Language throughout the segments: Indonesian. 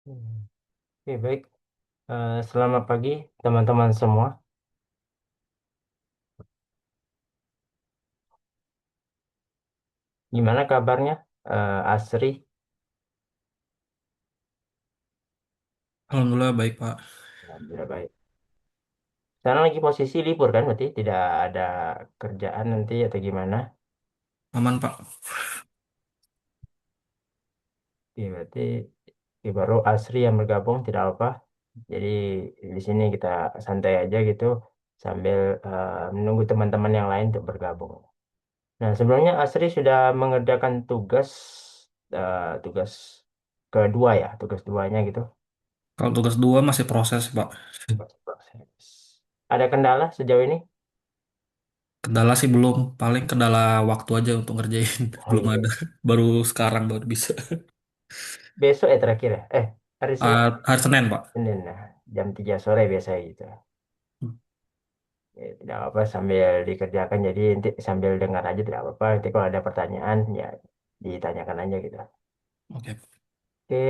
Hmm. Oke, baik. Selamat pagi, teman-teman semua. Gimana kabarnya, Asri? Alhamdulillah baik Pak. Alhamdulillah baik. Sekarang lagi posisi libur kan, berarti tidak ada kerjaan nanti atau gimana? Aman Pak. Oke, berarti baru Asri yang bergabung, tidak apa. Jadi di sini kita santai aja gitu, sambil menunggu teman-teman yang lain untuk bergabung. Nah, sebelumnya Asri sudah mengerjakan tugas kedua ya, tugas duanya gitu. Kalau tugas dua masih proses Pak. Proses. Ada kendala sejauh ini? Kendala sih belum. Paling kendala waktu aja untuk ngerjain. Oh Belum iya. ada. Baru sekarang baru bisa. Besok ya terakhir ya? Hari Senin? Hari Senin Pak. Senin, nah, jam 3 sore biasanya gitu. Hmm, Ya, tidak apa-apa sambil dikerjakan. Jadi nanti sambil dengar aja tidak apa-apa. Nanti kalau ada pertanyaan ya ditanyakan aja gitu. Oke. Oke,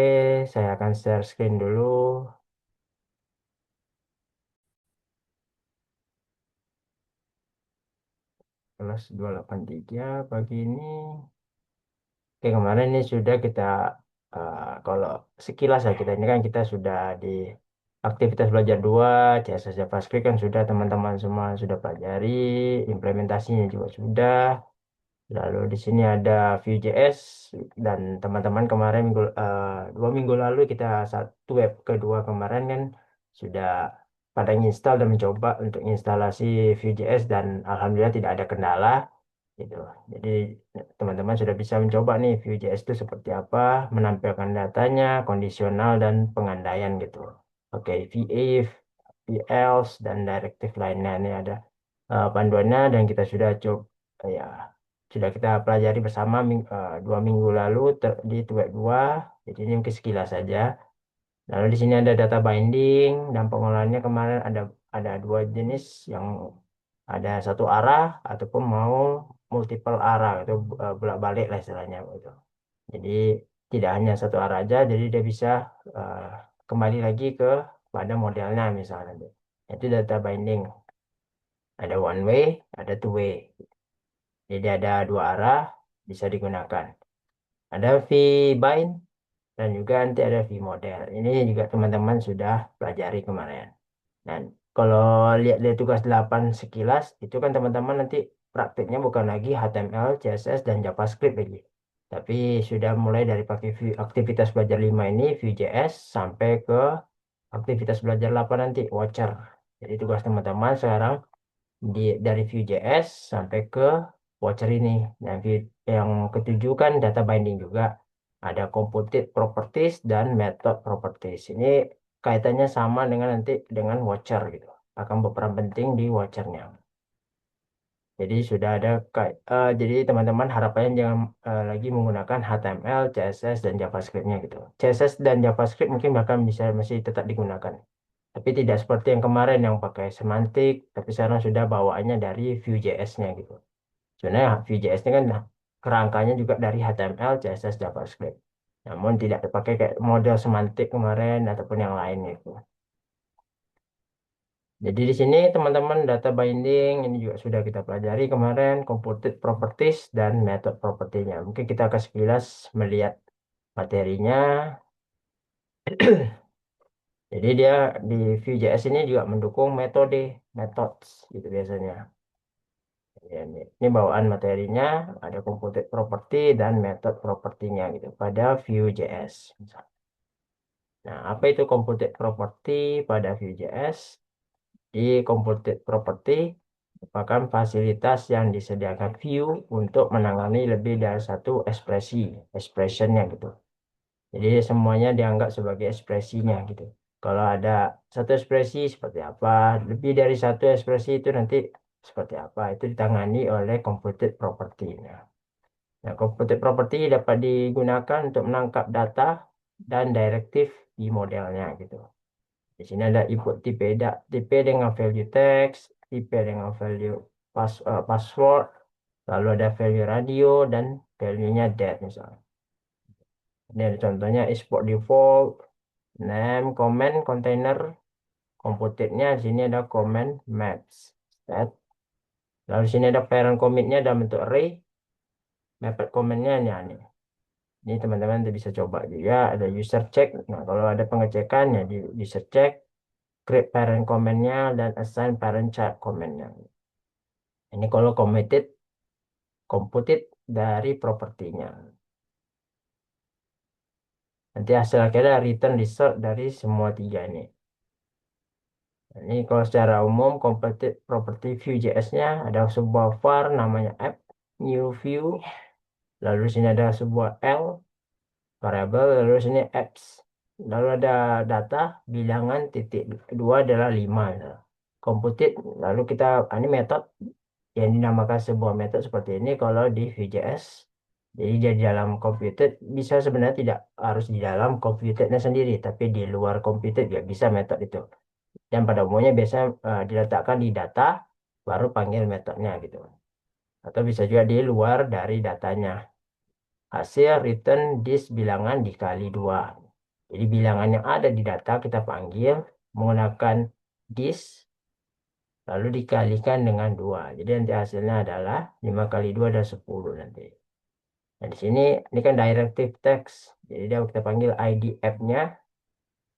saya akan share screen dulu. Kelas 283 pagi ini. Oke, kemarin ini sudah kita, kalau sekilas ya kita ini kan kita sudah di aktivitas belajar 2 CSS JavaScript kan sudah teman-teman semua sudah pelajari, implementasinya juga sudah. Lalu di sini ada Vue.js dan teman-teman kemarin 2 minggu lalu kita satu web kedua kemarin kan sudah pada install dan mencoba untuk instalasi Vue.js dan alhamdulillah tidak ada kendala gitu. Jadi teman-teman sudah bisa mencoba nih Vue.js itu seperti apa, menampilkan datanya, kondisional dan pengandaian gitu. Oke, if, else dan directive lainnya ini ada panduannya dan kita sudah coba ya sudah kita pelajari bersama 2 minggu lalu di Tuwek 2. Jadi ini mungkin sekilas saja. Lalu di sini ada data binding dan pengolahannya kemarin ada dua jenis yang ada satu arah ataupun mau multiple arah itu bolak-balik lah istilahnya gitu. Jadi tidak hanya satu arah aja, jadi dia bisa eh, kembali lagi ke pada modelnya misalnya. Itu data binding. Ada one way, ada two way. Jadi ada dua arah bisa digunakan. Ada V-bind dan juga nanti ada V-model. Ini juga teman-teman sudah pelajari kemarin. Dan kalau lihat-lihat tugas 8 sekilas, itu kan teman-teman nanti praktiknya bukan lagi HTML, CSS, dan JavaScript lagi. Tapi sudah mulai dari pakai aktivitas belajar 5 ini, Vue.js, sampai ke aktivitas belajar 8 nanti, Watcher. Jadi tugas teman-teman sekarang dari Vue.js sampai ke Watcher ini. Nah, yang ketujuh kan data binding juga. Ada computed properties dan method properties. Ini kaitannya sama dengan nanti dengan Watcher gitu. Akan berperan penting di Watchernya. Jadi sudah ada jadi teman-teman harapannya jangan lagi menggunakan HTML, CSS dan JavaScript-nya gitu. CSS dan JavaScript mungkin bahkan bisa masih tetap digunakan. Tapi tidak seperti yang kemarin yang pakai semantik, tapi sekarang sudah bawaannya dari Vue.js-nya gitu. Sebenarnya Vue.js ini kan kerangkanya juga dari HTML, CSS, JavaScript. Namun tidak dipakai kayak model semantik kemarin ataupun yang lain itu. Jadi di sini teman-teman data binding ini juga sudah kita pelajari kemarin, computed properties dan method propertinya. Mungkin kita akan sekilas melihat materinya. Jadi dia di Vue.js ini juga mendukung metode, methods gitu biasanya. Ya, ini bawaan materinya, ada computed property dan method propertinya gitu pada Vue.js. Nah, apa itu computed property pada Vue.js? Di computed property merupakan fasilitas yang disediakan Vue untuk menangani lebih dari satu ekspresi, expressionnya gitu. Jadi semuanya dianggap sebagai ekspresinya gitu. Kalau ada satu ekspresi seperti apa, lebih dari satu ekspresi itu nanti seperti apa, itu ditangani oleh computed property. Nah, computed property dapat digunakan untuk menangkap data dan direktif di modelnya gitu. Di sini ada input tipe, tipe dengan value text, tipe dengan value password, lalu ada value radio dan value-nya date misalnya. Ini ada contohnya export default. Name, comment, container, computed-nya di sini ada comment maps. Set. Lalu di sini ada parent commit-nya dalam bentuk array, method comment-nya nih. Ini teman-teman nanti bisa coba juga. Ada user check. Nah, kalau ada pengecekan ya di user check, create parent comment-nya dan assign parent child comment-nya. Ini kalau committed, computed dari propertinya. Nanti hasil akhirnya return result dari semua tiga ini. Ini kalau secara umum completed property Vue.js-nya ada sebuah var namanya app new view, lalu di sini ada sebuah L variable, lalu di sini apps, lalu ada data bilangan titik dua adalah 5. Nah, computed, lalu kita ini metode yang dinamakan sebuah metode seperti ini kalau di Vue.js. Jadi dia di dalam computed bisa sebenarnya tidak harus di dalam computednya sendiri, tapi di luar computed juga bisa metode itu. Dan pada umumnya biasa diletakkan di data baru panggil metodenya gitu. Atau bisa juga di luar dari datanya. Hasil return this bilangan dikali 2. Jadi bilangan yang ada di data kita panggil menggunakan this lalu dikalikan dengan 2. Jadi nanti hasilnya adalah 5 kali 2 adalah 10 nanti. Nah, di sini ini kan directive text. Jadi dia kita panggil ID app-nya.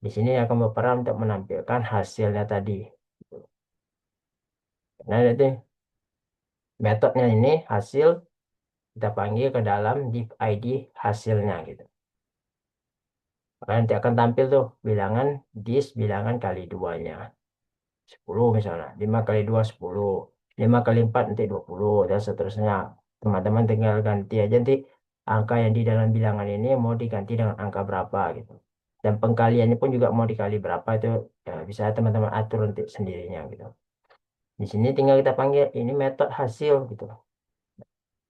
Di sini akan berperan untuk menampilkan hasilnya tadi. Nah, nanti metodenya ini hasil kita panggil ke dalam div ID hasilnya gitu. Maka nanti akan tampil tuh bilangan this bilangan kali duanya. 10 misalnya. 5 kali 2 10. 5 kali 4 nanti 20 dan seterusnya. Teman-teman tinggal ganti aja nanti angka yang di dalam bilangan ini mau diganti dengan angka berapa gitu. Dan pengkaliannya pun juga mau dikali berapa itu ya, bisa teman-teman atur nanti sendirinya gitu. Di sini tinggal kita panggil ini metode hasil gitu.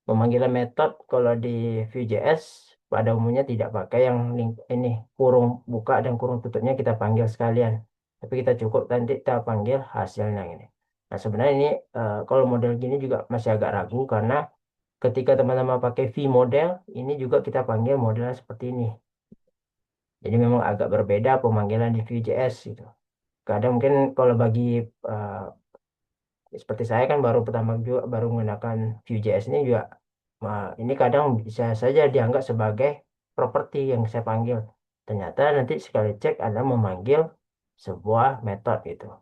Pemanggilan metode kalau di Vue.js pada umumnya tidak pakai yang link ini kurung buka dan kurung tutupnya kita panggil sekalian. Tapi kita cukup nanti kita panggil hasilnya ini. Nah sebenarnya ini kalau model gini juga masih agak ragu karena ketika teman-teman pakai V-model ini juga kita panggil modelnya seperti ini. Jadi memang agak berbeda pemanggilan di Vue.js gitu. Kadang mungkin kalau bagi eh, seperti saya kan baru pertama juga baru menggunakan Vue.js ini juga ini kadang bisa saja dianggap sebagai properti yang saya panggil. Ternyata nanti sekali cek Anda memanggil sebuah metode gitu.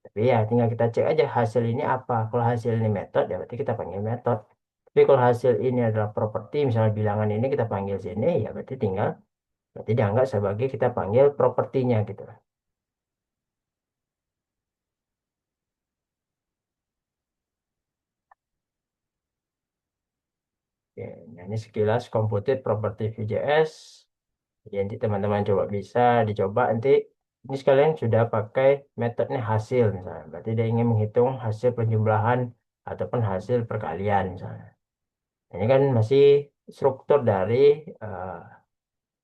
Tapi ya tinggal kita cek aja hasil ini apa. Kalau hasil ini metode ya berarti kita panggil metode. Tapi kalau hasil ini adalah properti, misalnya bilangan ini kita panggil sini, ya berarti dianggap sebagai kita panggil propertinya gitu. Oke, nah ini sekilas computed property Vue.js. Jadi nanti teman-teman coba bisa dicoba nanti ini sekalian sudah pakai metodenya hasil misalnya. Berarti dia ingin menghitung hasil penjumlahan ataupun hasil perkalian misalnya. Ini kan masih struktur dari eh,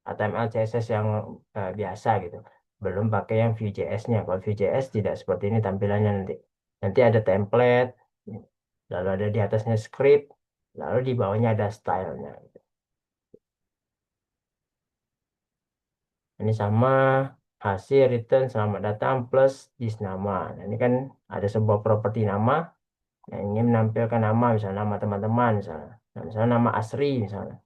HTML CSS yang biasa gitu. Belum pakai yang Vue.js-nya. Kalau Vue.js tidak seperti ini tampilannya nanti. Nanti ada template, lalu ada di atasnya script, lalu di bawahnya ada stylenya. Ini sama hasil return selamat datang plus dis nama. Nah, ini kan ada sebuah properti nama yang ingin menampilkan nama, misalnya nama teman-teman misalnya. Nah, misalnya nama Asri misalnya.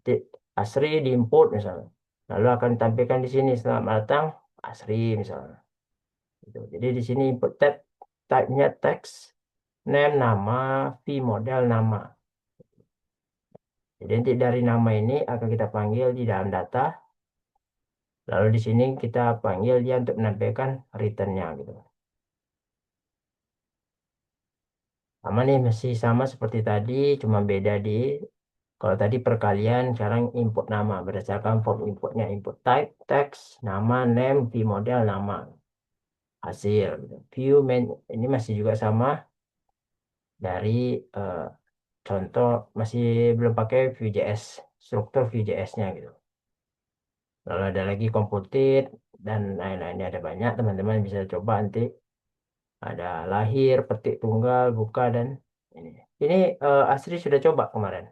Jadi, Asri diinput misalnya. Lalu akan ditampilkan di sini selamat datang Asri misalnya. Gitu. Jadi di sini input type-nya teks, name nama, fee model nama. Jadi nanti dari nama ini akan kita panggil di dalam data. Lalu di sini kita panggil dia untuk menampilkan return-nya gitu. Sama nih, masih sama seperti tadi, cuma beda di kalau tadi perkalian, sekarang input nama berdasarkan form inputnya, input type, text, nama, name, view model, nama, hasil. View main ini masih juga sama dari eh, contoh masih belum pakai Vue.js, struktur Vue.js-nya gitu. Lalu ada lagi computed dan lain-lain, ada banyak teman-teman bisa coba nanti ada lahir, petik tunggal, buka dan ini. Ini Asri sudah coba kemarin.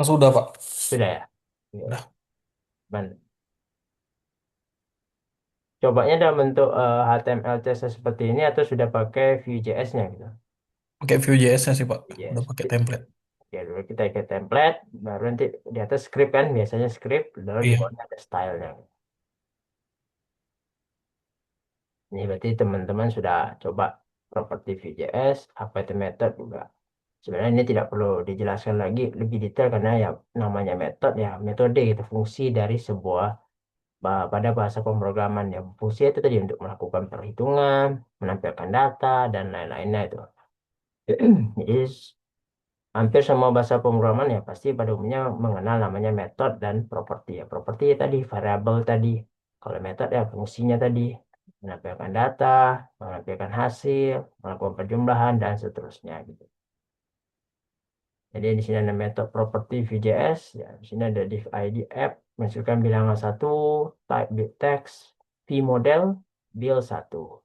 Mas udah, Pak. Sudah ya? Oke. Udah. Cobanya dalam bentuk HTML CSS seperti ini atau sudah pakai Vue.js-nya gitu. Pakai Vue.js-nya sih, Pak. Udah Vue.js. pakai template. Ya dulu kita pakai template, baru nanti di atas script kan, biasanya script, lalu di Iya. bawahnya ada stylenya. Ini berarti teman-teman sudah coba properti Vue.js, apa itu method juga. Sebenarnya ini tidak perlu dijelaskan lagi lebih detail karena ya namanya method ya metode itu fungsi dari sebuah pada bahasa pemrograman ya fungsi itu tadi untuk melakukan perhitungan, menampilkan data dan lain-lainnya itu. Jadi hampir semua bahasa pemrograman ya pasti pada umumnya mengenal namanya metode dan properti ya. Properti ya tadi variabel tadi. Kalau metode ya fungsinya tadi menampilkan data, menampilkan hasil, melakukan perjumlahan dan seterusnya gitu. Jadi di sini ada metode properti Vue.js ya. Di sini ada div ID app masukkan bilangan satu, type bit text, vModel, build satu.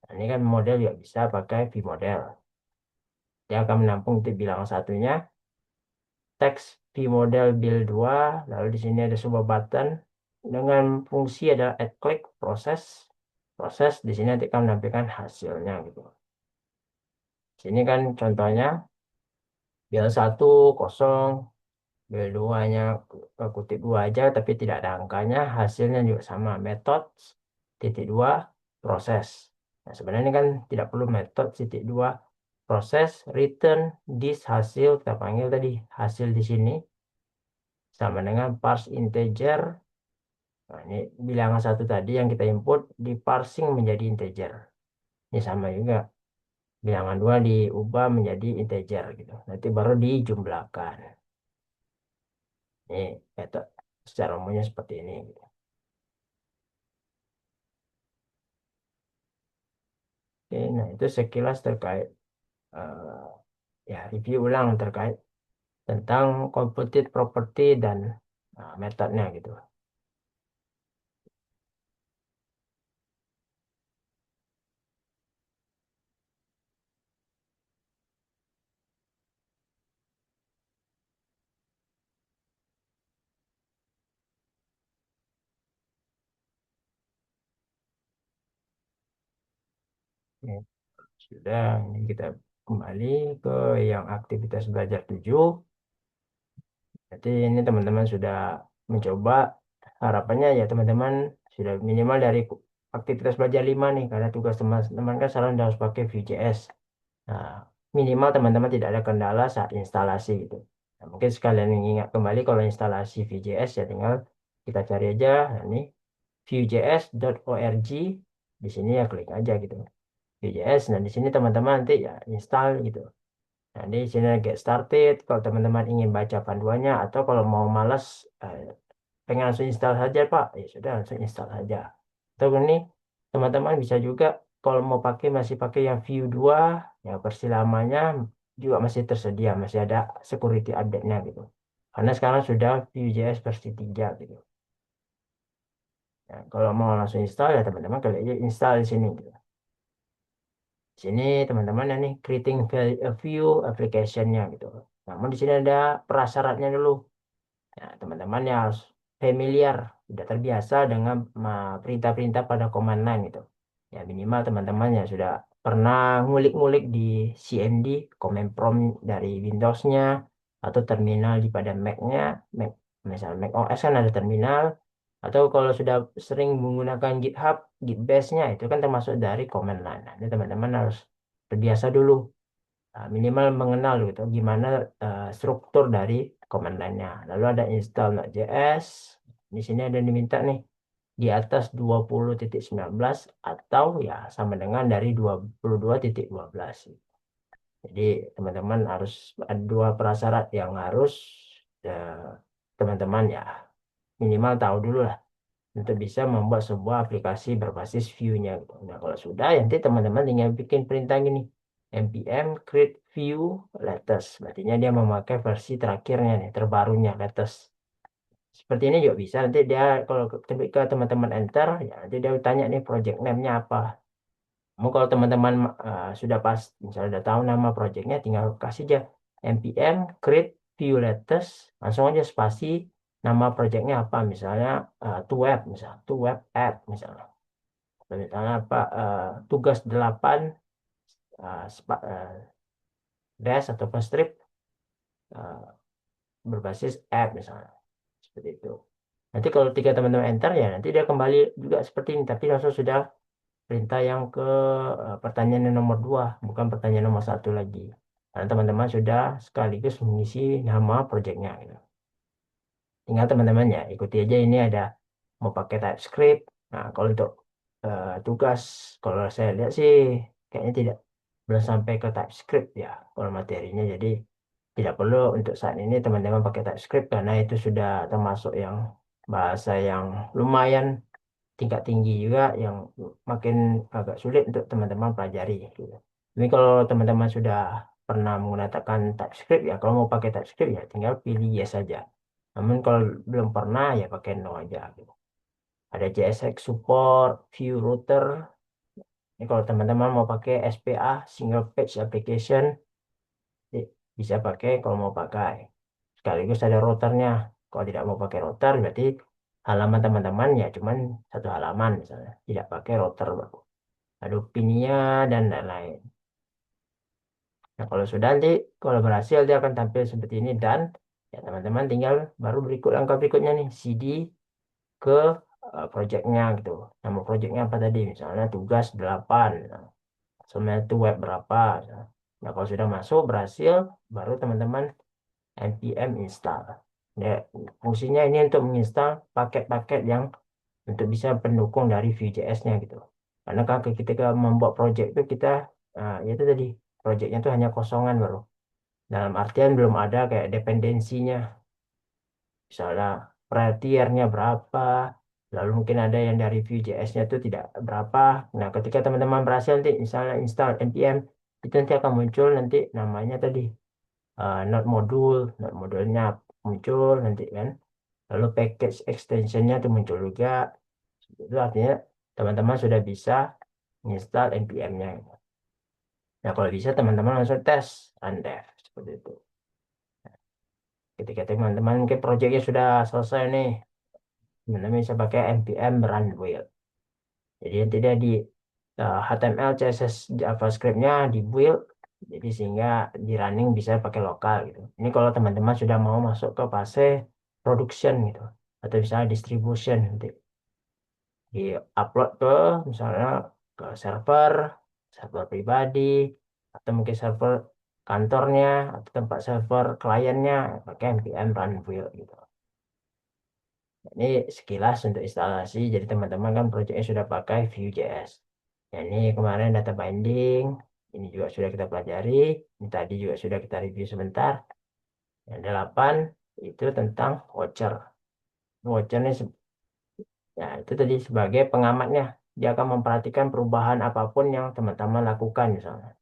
Nah, ini kan model juga bisa pakai vModel. Dia akan menampung di bilangan satunya teks vModel build 2 lalu di sini ada sebuah button dengan fungsi ada add click proses proses di sini nanti akan menampilkan hasilnya gitu. Sini kan contohnya build satu kosong, build 2 nya kutip dua aja tapi tidak ada angkanya, hasilnya juga sama metode titik dua proses. Nah, sebenarnya ini kan tidak perlu metode titik dua proses return this hasil kita panggil tadi hasil di sini sama dengan parse integer. Nah, ini bilangan satu tadi yang kita input di parsing menjadi integer. Ini sama juga. Bilangan dua diubah menjadi integer gitu. Nanti baru dijumlahkan. Ini metode secara umumnya seperti ini gitu. Oke, nah itu sekilas terkait eh, ya review ulang terkait tentang computed property dan metodenya gitu. Oke, sudah, ini kita kembali ke yang aktivitas belajar 7. Jadi ini teman-teman sudah mencoba, harapannya ya teman-teman sudah minimal dari aktivitas belajar 5 nih, karena tugas teman-teman kan selalu harus pakai Vue.js. Nah, minimal teman-teman tidak ada kendala saat instalasi gitu. Nah, mungkin sekalian ingat kembali kalau instalasi Vue.js ya tinggal kita cari aja, nah, ini vue.js.org, di sini ya klik aja gitu. Vue.js, nah di sini teman-teman nanti ya install gitu. Nah, di sini get started. Kalau teman-teman ingin baca panduannya atau kalau mau malas pengen langsung install saja Pak, ya sudah langsung install saja. Atau ini teman-teman bisa juga kalau mau pakai masih pakai yang View 2, ya versi lamanya juga masih tersedia, masih ada security update-nya gitu. Karena sekarang sudah Vue.js versi 3 gitu. Nah, kalau mau langsung install ya teman-teman klik aja install di sini gitu. Di sini teman-teman ya nih creating view application-nya gitu. Namun di sini ada prasyaratnya dulu. Nah, teman-teman ya harus familiar, sudah terbiasa dengan perintah-perintah pada command line gitu. Ya minimal teman-teman ya sudah pernah ngulik-ngulik di CMD, command prompt dari Windows-nya, atau terminal di pada Mac-nya, Mac, misalnya Mac OS kan ada terminal, atau kalau sudah sering menggunakan GitHub, Gitbash-nya itu kan termasuk dari command line. Nah, ini teman-teman harus terbiasa dulu. Nah, minimal mengenal gitu gimana struktur dari command line-nya. Lalu ada install Node.js. Di sini ada diminta nih di atas 20.19 atau ya sama dengan dari 22.12. Jadi teman-teman harus ada dua prasyarat yang harus eh, teman-teman ya minimal tahu dulu lah untuk bisa membuat sebuah aplikasi berbasis Vue-nya gitu. Nah, kalau sudah, ya nanti teman-teman tinggal bikin perintah gini, npm create Vue latest. Berarti dia memakai versi terakhirnya nih, terbarunya latest. Seperti ini juga bisa. Nanti dia kalau ketika teman-teman enter, ya nanti dia tanya nih project name-nya apa. Mau kalau teman-teman sudah pas, misalnya udah tahu nama projectnya, tinggal kasih aja npm create view latest, langsung aja spasi nama projectnya apa, misalnya to web, misalnya to web app, misalnya. Atau misalnya apa, tugas 8 dash ataupun strip eh, berbasis app, misalnya. Seperti itu. Nanti kalau tiga teman-teman enter ya nanti dia kembali juga seperti ini, tapi langsung sudah perintah yang ke pertanyaan yang nomor 2, bukan pertanyaan nomor 1 lagi. Karena teman-teman sudah sekaligus mengisi nama projectnya gitu. Tinggal teman-teman ya ikuti aja, ini ada mau pakai TypeScript. Nah, kalau untuk tugas, kalau saya lihat sih kayaknya tidak, belum sampai ke TypeScript ya kalau materinya. Jadi tidak perlu untuk saat ini teman-teman pakai TypeScript, karena itu sudah termasuk yang bahasa yang lumayan tingkat tinggi juga, yang makin agak sulit untuk teman-teman pelajari gitu. Tapi kalau teman-teman sudah pernah menggunakan TypeScript ya, kalau mau pakai TypeScript ya tinggal pilih yes saja. Namun kalau belum pernah ya pakai no aja gitu. Ada JSX support, view router. Ini kalau teman-teman mau pakai SPA, single page application, i- bisa pakai kalau mau pakai. Sekaligus ada routernya. Kalau tidak mau pakai router berarti halaman teman-teman ya cuman satu halaman misalnya. Tidak pakai router. Ada Pinia dan lain-lain. Nah, kalau sudah nanti kalau berhasil dia akan tampil seperti ini, dan ya teman-teman tinggal baru langkah berikutnya nih, CD ke projectnya gitu. Nama projectnya apa tadi? Misalnya tugas 8, misalnya. Semuanya itu web berapa. Misalnya. Nah, kalau sudah masuk berhasil, baru teman-teman npm install. Ya, fungsinya ini untuk menginstal paket-paket yang untuk bisa pendukung dari Vue.js-nya gitu. Karena kan ketika membuat project itu kita, ya itu tadi, projectnya itu hanya kosongan baru. Dalam artian belum ada kayak dependensinya. Misalnya priority-nya berapa, lalu mungkin ada yang dari Vue.js-nya itu tidak berapa. Nah, ketika teman-teman berhasil nanti misalnya install npm, itu nanti akan muncul nanti namanya tadi, node modulnya muncul nanti kan. Lalu package extensionnya itu muncul juga. Itu artinya teman-teman sudah bisa install npm-nya. Nah, kalau bisa teman-teman langsung tes undev seperti itu. Ketika teman-teman mungkin proyeknya sudah selesai nih, teman-teman bisa pakai npm run build. Jadi nanti dia di HTML, CSS, JavaScript-nya di build, jadi sehingga di running bisa pakai lokal gitu. Ini kalau teman-teman sudah mau masuk ke fase production gitu, atau misalnya distribution nanti di upload ke misalnya ke server, server pribadi, atau mungkin server kantornya, atau tempat server kliennya, pakai npm run build gitu. Ini sekilas untuk instalasi. Jadi teman-teman kan proyeknya sudah pakai Vue.js. Ya, ini kemarin data binding, ini juga sudah kita pelajari. Ini tadi juga sudah kita review sebentar. Yang 8 itu tentang voucher. Voucher ini ya, itu tadi sebagai pengamatnya. Dia akan memperhatikan perubahan apapun yang teman-teman lakukan misalnya.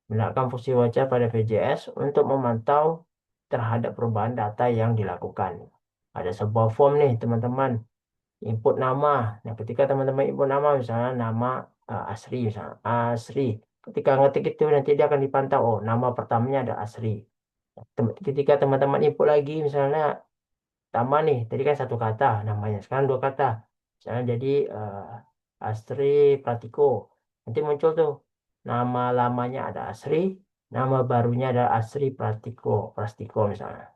Menggunakan fungsi voucher pada VJS untuk memantau terhadap perubahan data yang dilakukan. Ada sebuah form nih teman-teman, input nama. Nah, ketika teman-teman input nama, misalnya nama Asri, misalnya Asri. Ketika ngetik itu nanti dia akan dipantau. Oh, nama pertamanya ada Asri. Ketika teman-teman input lagi, misalnya tambah nih, tadi kan satu kata namanya, sekarang dua kata. Misalnya jadi Asri Pratiko. Nanti muncul tuh nama lamanya ada Asri, nama barunya ada Asri Pratiko, Prastiko misalnya.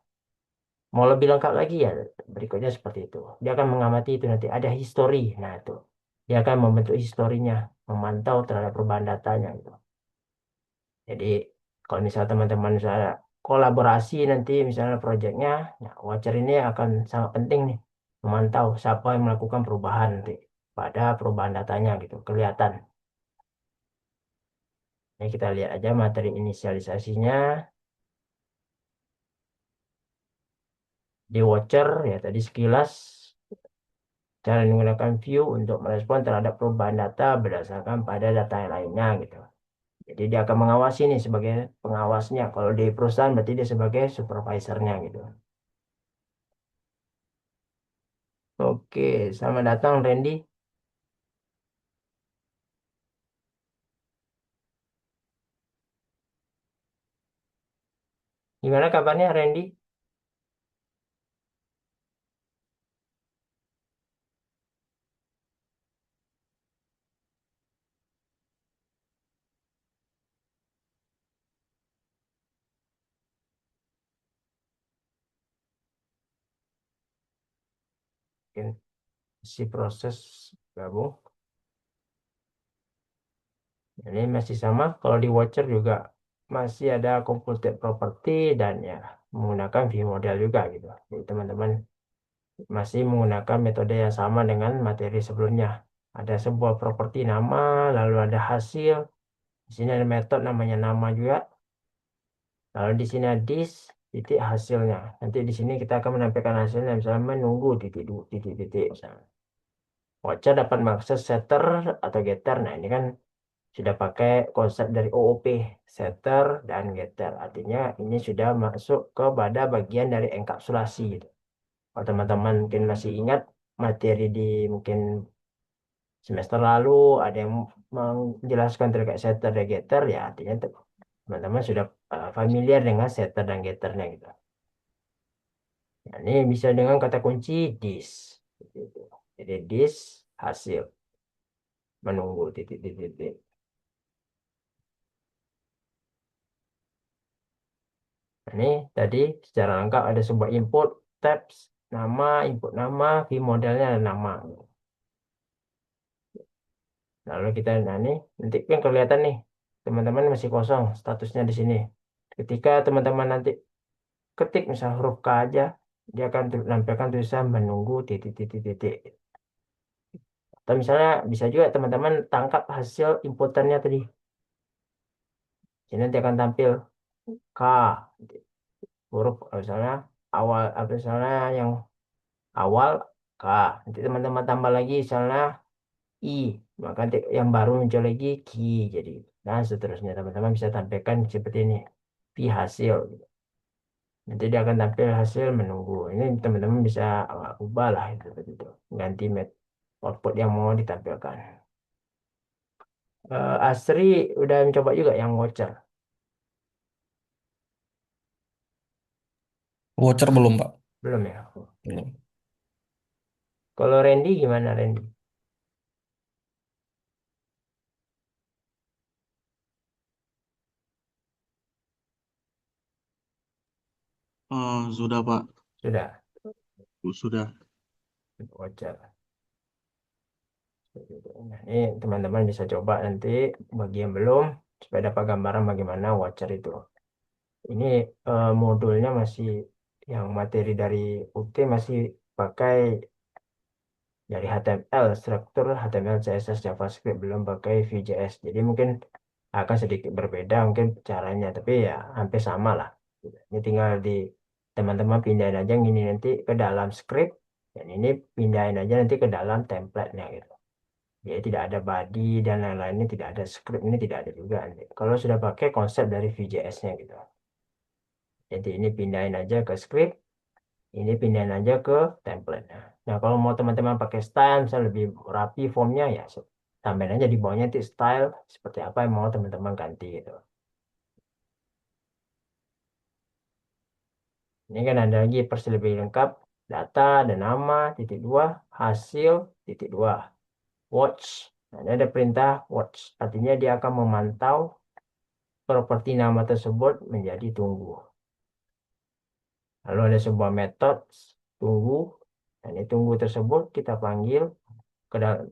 Mau lebih lengkap lagi ya berikutnya seperti itu. Dia akan mengamati itu nanti ada history. Nah itu dia akan membentuk historinya, memantau terhadap perubahan datanya gitu. Jadi kalau misalnya teman-teman misalnya kolaborasi nanti misalnya proyeknya, ya Watcher ini akan sangat penting nih memantau siapa yang melakukan perubahan nanti pada perubahan datanya gitu kelihatan. Ini kita lihat aja materi inisialisasinya di Watcher ya, tadi sekilas cara menggunakan view untuk merespon terhadap perubahan data berdasarkan pada data yang lainnya gitu. Jadi dia akan mengawasi nih sebagai pengawasnya. Kalau di perusahaan berarti dia sebagai supervisornya gitu. Oke, selamat datang Randy. Gimana kabarnya Randy? mungkin si proses gabung. Ini masih sama. Kalau di Watcher juga masih ada computed property dan ya menggunakan view model juga gitu. Jadi teman-teman masih menggunakan metode yang sama dengan materi sebelumnya. Ada sebuah properti nama, lalu ada hasil. Di sini ada metode namanya nama juga. Lalu di sini ada this, titik hasilnya. Nanti di sini kita akan menampilkan hasilnya, misalnya menunggu titik dua, titik titik. Misalnya. Watcher dapat mengakses setter atau getter. Nah ini kan sudah pakai konsep dari OOP, setter dan getter. Artinya ini sudah masuk ke pada bagian dari enkapsulasi gitu. Kalau teman-teman mungkin masih ingat materi di mungkin semester lalu ada yang menjelaskan terkait setter dan getter ya artinya teman-teman sudah familiar dengan setter dan getternya gitu. Nah, ini bisa dengan kata kunci this. Gitu. Jadi this hasil menunggu titik titik titik. Nah, ini tadi secara lengkap ada sebuah input tabs nama, input nama, view modelnya ada nama. Lalu kita nah ini nanti kan kelihatan nih teman-teman masih kosong statusnya di sini. Ketika teman-teman nanti ketik misal huruf K aja, dia akan menampilkan tulisan menunggu titik titik titik. Atau misalnya bisa juga teman-teman tangkap hasil inputannya tadi. Ini nanti akan tampil K huruf misalnya awal apa misalnya yang awal K. Nanti teman-teman tambah lagi misalnya I, maka nanti yang baru muncul lagi Q jadi. Dan seterusnya teman-teman bisa tampilkan seperti ini. Pi hasil. Nanti dia akan tampil hasil menunggu. Ini teman-teman bisa ubah lah itu begitu. Ganti output yang mau ditampilkan. Asri udah mencoba juga yang voucher. Voucher belum, Pak. Belum ya? Belum. Kalau Randy gimana Randy? Sudah Pak, Sudah sudah. voucher. Nah, ini teman-teman bisa coba nanti bagi yang belum supaya dapat gambaran bagaimana voucher itu. Ini modulnya masih yang materi dari UT masih pakai dari HTML, struktur HTML, CSS, JavaScript belum pakai Vue.js. Jadi mungkin akan sedikit berbeda mungkin caranya, tapi ya hampir sama lah. Ini tinggal di teman-teman pindahin aja yang ini nanti ke dalam script dan ini pindahin aja nanti ke dalam template-nya gitu. Jadi tidak ada body dan lain-lain ini tidak ada script ini tidak ada juga nanti. Kalau sudah pakai konsep dari Vue.js-nya gitu. Jadi ini pindahin aja ke script, ini pindahin aja ke template. Nah, kalau mau teman-teman pakai style, misalnya lebih rapi formnya, ya tambahin aja di bawahnya nanti style seperti apa yang mau teman-teman ganti gitu. Ini kan ada lagi versi lebih lengkap, data dan nama, titik dua, hasil, titik dua, watch. Nah, ini ada perintah watch, artinya dia akan memantau properti nama tersebut menjadi tunggu. Lalu ada sebuah metode tunggu, dan ini tunggu tersebut kita panggil ke dalam.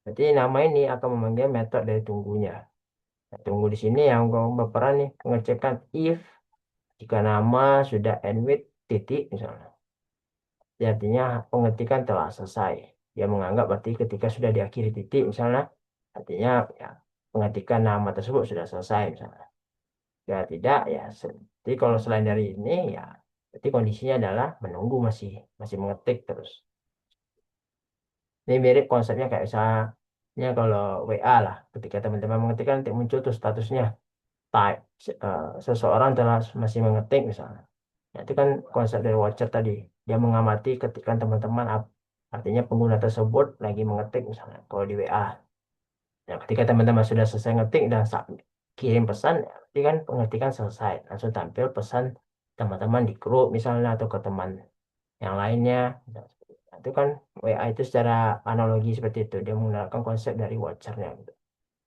Berarti nama ini akan memanggil metode dari tunggunya. Nah, tunggu di sini yang berperan nih pengecekan if jika nama sudah end with titik misalnya. Ya, artinya pengetikan telah selesai. Dia menganggap berarti ketika sudah diakhiri titik misalnya, artinya ya pengetikan nama tersebut sudah selesai misalnya. Ya tidak ya. Jadi kalau selain dari ini ya berarti kondisinya adalah menunggu masih masih mengetik terus. Ini mirip konsepnya kayak misalnya kalau WA lah, ketika teman-teman mengetikkan nanti muncul tuh statusnya type seseorang telah masih mengetik misalnya. Nah, itu kan konsep dari watcher tadi. Dia mengamati ketikan teman-teman artinya pengguna tersebut lagi mengetik misalnya kalau di WA. Nah, ketika teman-teman sudah selesai ngetik dan kirim pesan, ya, berarti kan pengetikan selesai. Langsung tampil pesan teman-teman di grup misalnya atau ke teman yang lainnya. Nah, itu kan WA itu secara analogi seperti itu. Dia menggunakan konsep dari watchernya. Gitu.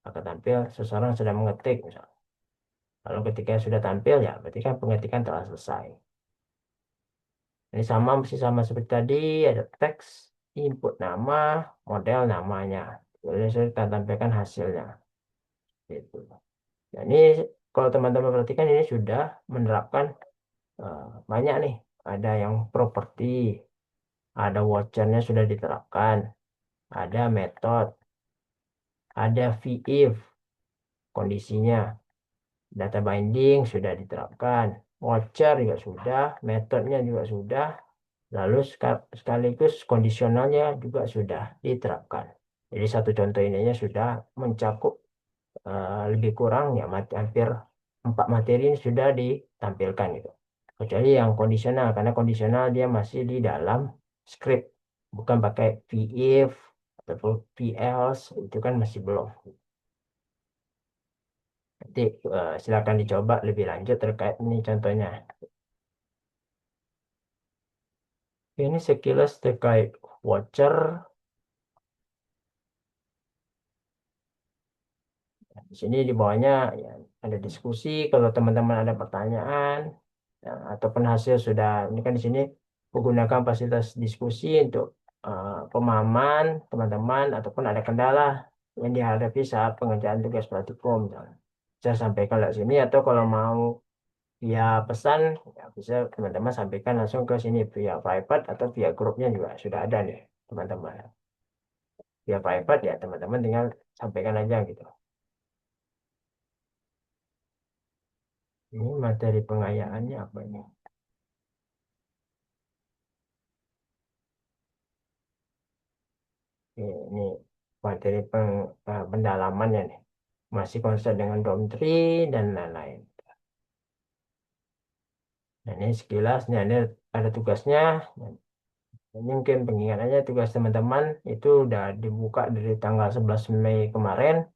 Maka tampil seseorang sedang mengetik misalnya. Lalu ketika sudah tampil ya berarti kan pengetikan telah selesai. Ini sama masih sama seperti tadi ada teks. input nama, model namanya. Lalu saya tampilkan hasilnya. Gitu. Nah, ini kalau teman-teman perhatikan ini sudah menerapkan banyak nih. Ada yang properti, ada watchernya sudah diterapkan, ada metode, ada VIF, kondisinya, data binding sudah diterapkan, watcher juga sudah, metodenya juga sudah, lalu sekaligus kondisionalnya juga sudah diterapkan. Jadi satu contoh ininya sudah mencakup lebih kurang ya hampir 4 materi ini sudah ditampilkan gitu. Kecuali yang kondisional, karena kondisional dia masih di dalam script, bukan pakai VIF ataupun VElse, itu kan masih belum. Nanti silakan dicoba lebih lanjut terkait ini contohnya. Ini sekilas terkait watcher. Di sini di bawahnya ya, ada diskusi kalau teman-teman ada pertanyaan ya, ataupun hasil sudah ini kan di sini menggunakan fasilitas diskusi untuk pemahaman teman-teman ataupun ada kendala yang dihadapi saat pengerjaan tugas praktikum. Misalnya. Saya sampaikan lewat sini atau kalau mau via pesan ya bisa teman-teman sampaikan langsung ke sini via private atau via grupnya juga sudah ada nih teman-teman. Via private ya teman-teman tinggal sampaikan aja gitu. Ini materi pengayaannya apa ini? Ini materi pendalamannya nih. Masih konsep dengan Domtri dan lain-lain. Nah, ini sekilas, nih ada tugasnya. Ini mungkin pengingatannya tugas teman-teman itu udah dibuka dari tanggal 11 Mei kemarin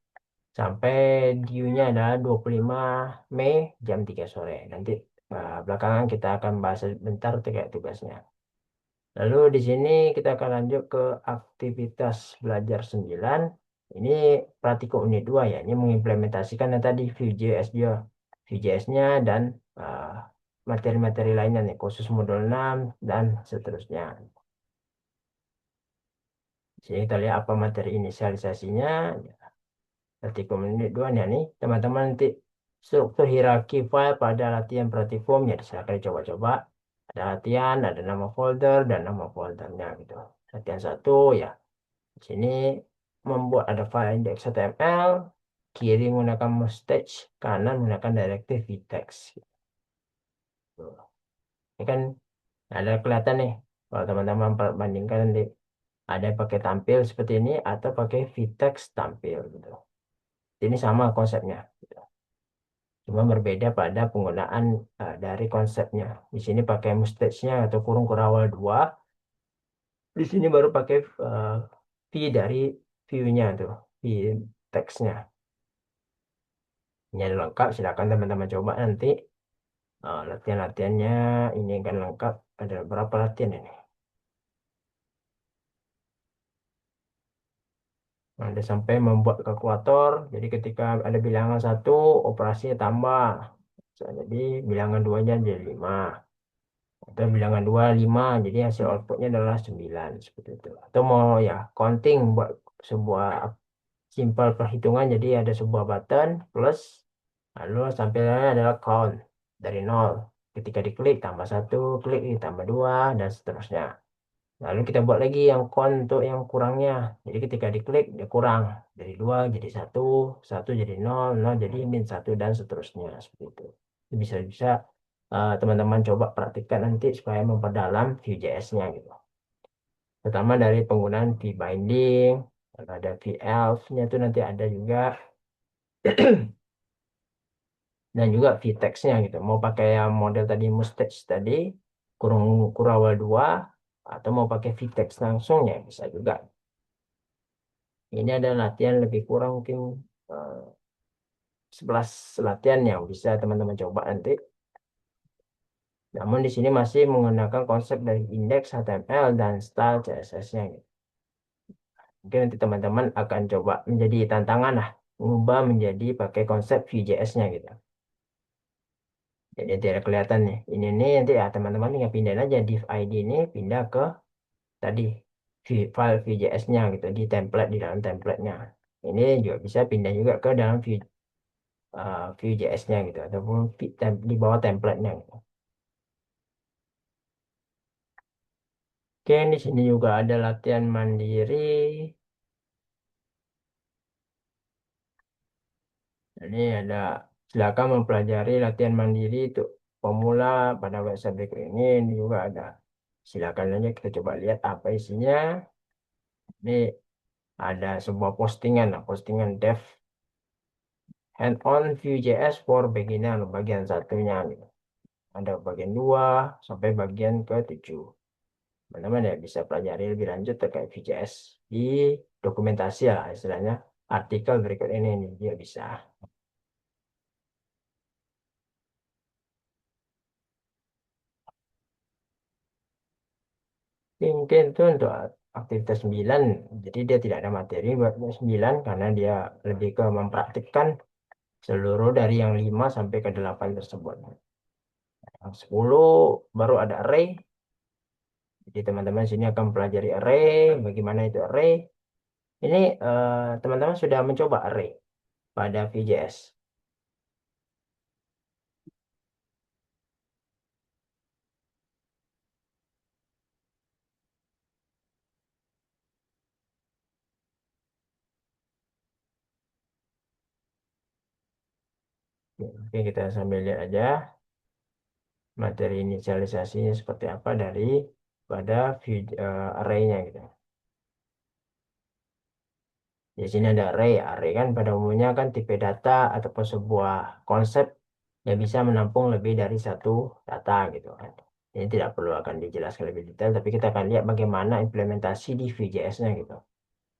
sampai due-nya adalah 25 Mei jam 3 sore. Nanti belakangan kita akan bahas bentar terkait tugasnya. Lalu di sini kita akan lanjut ke aktivitas belajar 9. Ini praktikum unit 2 ya. Ini mengimplementasikan yang tadi Vue.js dia. Vue.js-nya dan uh, materi-materi lainnya nih, khusus modul 6 dan seterusnya. Di sini kita lihat apa materi inisialisasinya. Praktikum unit 2 nih, teman-teman nanti struktur hierarki file pada latihan praktikum ya silakan coba-coba. Ada latihan, ada nama folder dan nama foldernya gitu. Latihan satu ya. Di sini membuat ada file index HTML, kiri menggunakan mustache, kanan menggunakan directive vtext. Gitu. Ini kan ada kelihatan nih, kalau teman-teman bandingkan nanti ada yang pakai tampil seperti ini atau pakai vtext tampil gitu. Ini sama konsepnya. Gitu. Cuma berbeda pada penggunaan dari konsepnya. Di sini pakai mustache-nya atau kurung kurawal 2. Di sini baru pakai V dari view-nya tuh, V teksnya. Ini ada lengkap, silakan teman-teman coba nanti latihan-latihannya ini kan lengkap. Ada berapa latihan ini? Ada sampai membuat kalkulator. Jadi ketika ada bilangan satu, operasinya tambah. Jadi bilangan duanya jadi 5. Atau bilangan 2 5. Jadi hasil outputnya adalah 9. Seperti itu. Atau mau ya counting buat sebuah simpel perhitungan. Jadi ada sebuah button plus. Lalu sampainya adalah count dari 0. Ketika diklik tambah 1, klik tambah 2, dan seterusnya. Lalu kita buat lagi yang count untuk yang kurangnya. Jadi ketika diklik dia kurang. Dari 2 jadi 1, 1 jadi 0, 0 jadi min 1, dan seterusnya. Seperti itu. Bisa-bisa teman-teman coba praktikkan nanti supaya memperdalam Vue.js-nya gitu. Pertama dari penggunaan V-binding, lalu ada V-elf-nya itu nanti ada juga, dan juga vtext-nya gitu. Mau pakai yang model tadi mustache tadi, kurung kurawal 2 atau mau pakai vtext langsung ya bisa juga. Ini ada latihan lebih kurang mungkin eh, 11 latihan yang bisa teman-teman coba nanti. Namun di sini masih menggunakan konsep dari index HTML dan style CSS-nya gitu. Mungkin nanti teman-teman akan coba menjadi tantangan lah, mengubah menjadi pakai konsep Vue.js-nya gitu. Jadi tidak kelihatan nih. Ini nih nanti ya teman-teman tinggal pindahin aja div ID ini pindah ke tadi file VJS-nya gitu di template di dalam template-nya. Ini juga bisa pindah juga ke dalam Vue.js-nya gitu ataupun di bawah template-nya gitu. Oke, di sini juga ada latihan mandiri. Ini ada silakan mempelajari latihan mandiri untuk pemula pada website berikut ini. Ini juga ada. Silakan aja kita coba lihat apa isinya. Ini ada sebuah postingan, postingan dev hand-on Vue.js for beginner bagian satunya gitu. Ada bagian 2 sampai bagian ke-7. Teman-teman ya bisa pelajari lebih lanjut terkait Vue.js di dokumentasi lah istilahnya. Artikel berikut ini nih, dia bisa. Mungkin itu untuk aktivitas 9. Jadi dia tidak ada materi buat 9 karena dia lebih ke mempraktikkan seluruh dari yang 5 sampai ke 8 tersebut. Yang 10 baru ada array. Jadi teman-teman sini akan pelajari array, bagaimana itu array. Ini teman-teman sudah mencoba array pada Vue.js. Oke, kita sambil lihat aja materi inisialisasinya seperti apa dari pada array-nya gitu. Di sini ada array. Array kan pada umumnya kan tipe data ataupun sebuah konsep yang bisa menampung lebih dari satu data gitu kan. Ini tidak perlu akan dijelaskan lebih detail, tapi kita akan lihat bagaimana implementasi di Vue.js-nya gitu.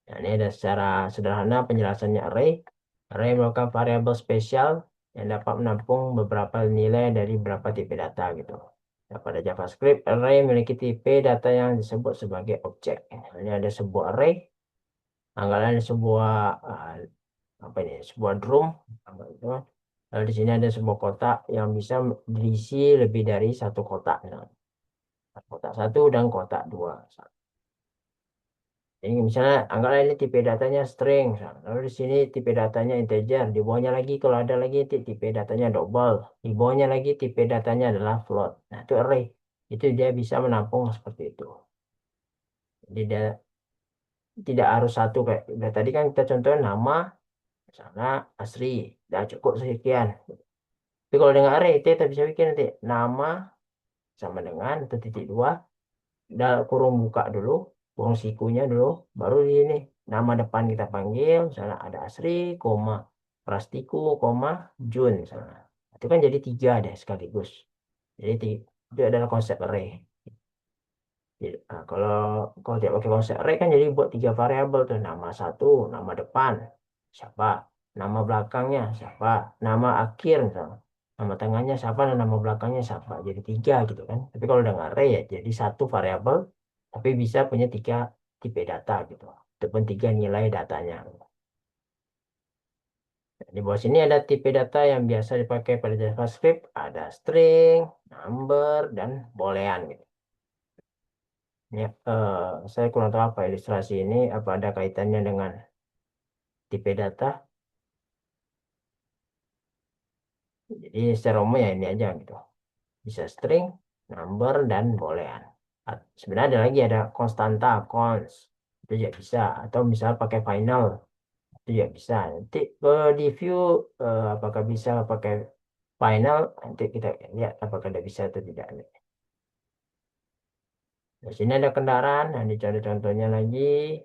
Nah, ini ada secara sederhana penjelasannya array. Array merupakan variabel spesial yang dapat menampung beberapa nilai dari beberapa tipe data gitu. Nah, pada JavaScript, array memiliki tipe data yang disebut sebagai objek. Ini ada sebuah array, anggaplah ada sebuah apa ini, sebuah drum, apa itu. Lalu di sini ada sebuah kotak yang bisa diisi lebih dari satu kotak. Nah, kotak satu dan kotak dua. Ini misalnya anggaplah ini tipe datanya string, lalu di sini tipe datanya integer, di bawahnya lagi kalau ada lagi tipe datanya double, di bawahnya lagi tipe datanya adalah float. Nah, itu array. Itu dia bisa menampung seperti itu. Jadi dia tidak harus satu kayak udah tadi kan kita contohin nama, misalnya Asri, udah cukup sekian. Tapi kalau dengan array itu kita bisa bikin nanti nama sama dengan atau titik dua, udah kurung buka dulu, kurung sikunya dulu, baru di ini nama depan kita panggil, misalnya ada Asri, koma Prastiku, koma Jun, misalnya. Itu kan jadi 3 deh sekaligus. Jadi itu adalah konsep array. Jadi, kalau tidak pakai konsep array kan jadi buat 3 variabel tuh nama satu, nama depan siapa, nama belakangnya siapa, nama akhir misalnya. Nama tengahnya siapa dan nama belakangnya siapa. Jadi 3 gitu kan. Tapi kalau dengan array ya jadi satu variabel tapi bisa punya 3 tipe data gitu. Ataupun 3 nilai datanya. Nah, di bawah sini ada tipe data yang biasa dipakai pada JavaScript. Ada string, number, dan boolean gitu. Ya, saya kurang tahu apa ilustrasi ini, apa ada kaitannya dengan tipe data. Jadi secara umum ya ini aja gitu. Bisa string, number, dan boolean. Sebenarnya ada lagi ada konstanta, const. Itu juga bisa. Atau misal pakai final. Itu juga bisa. Nanti di view apakah bisa pakai final, nanti kita lihat apakah ada bisa atau tidak. Di sini ada kendaraan. Nah, ini contoh-contohnya lagi.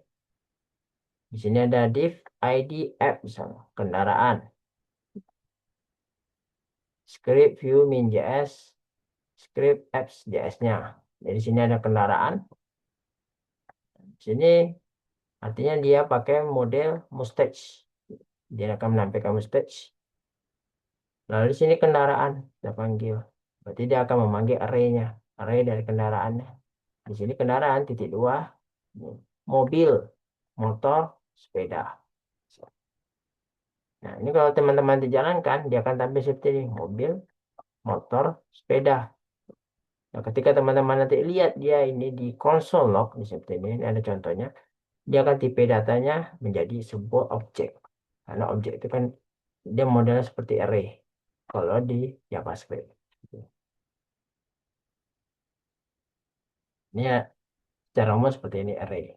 Di sini ada div ID app misalnya. Kendaraan. Script view min.js, script apps.js-nya. Jadi sini ada kendaraan. Di sini artinya dia pakai model mustache. Dia akan menampilkan mustache. Lalu di sini kendaraan kita panggil. Berarti dia akan memanggil array-nya, array dari kendaraannya. Di sini kendaraan titik dua, mobil, motor, sepeda. Nah, ini kalau teman-teman dijalankan, dia akan tampil seperti ini, mobil, motor, sepeda. Nah, ketika teman-teman nanti lihat dia ini di console log di seperti ini ada contohnya, dia akan tipe datanya menjadi sebuah objek. Karena objek itu kan dia modelnya seperti array. Kalau di JavaScript. Ini ya, secara umum seperti ini array.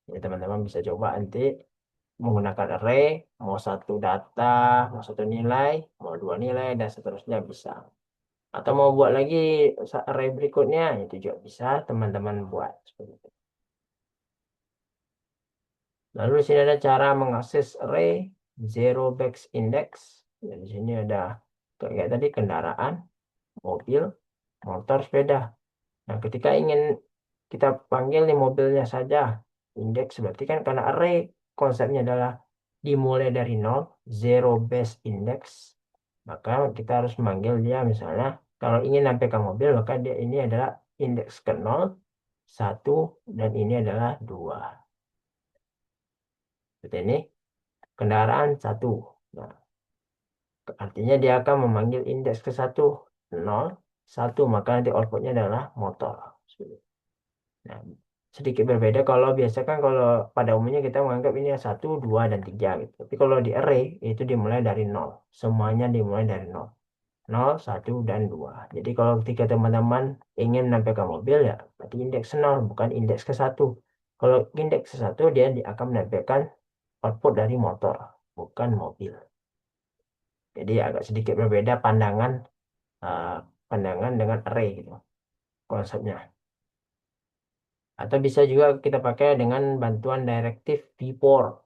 Jadi teman-teman bisa coba nanti menggunakan array, mau satu data, mau satu nilai, mau dua nilai, dan seterusnya bisa. Atau mau buat lagi array berikutnya, itu juga bisa teman-teman buat. Seperti itu. Lalu di sini ada cara mengakses array, zero base index. Ya, di sini ada kayak tadi kendaraan, mobil, motor, sepeda. Nah, ketika ingin kita panggil nih mobilnya saja, indeks berarti kan karena array konsepnya adalah dimulai dari nol, zero base index, maka kita harus memanggil dia misalnya kalau ingin nampilkan mobil maka dia ini adalah indeks ke nol, satu, dan ini adalah dua. Seperti ini, kendaraan satu. Nah, artinya dia akan memanggil indeks ke satu, nol, satu, maka nanti outputnya adalah motor. Nah, sedikit berbeda kalau biasa kan kalau pada umumnya kita menganggap ini ada satu, dua, dan tiga gitu. Tapi kalau di array itu dimulai dari nol. Semuanya dimulai dari nol. Nol, satu, dan dua. Jadi kalau ketika teman-teman ingin menampilkan mobil ya berarti indeks nol, bukan indeks ke satu. Kalau indeks ke satu dia akan menampilkan output dari motor, bukan mobil. Jadi agak sedikit berbeda eh, pandangan dengan array gitu konsepnya. Atau bisa juga kita pakai dengan bantuan direktif v-port.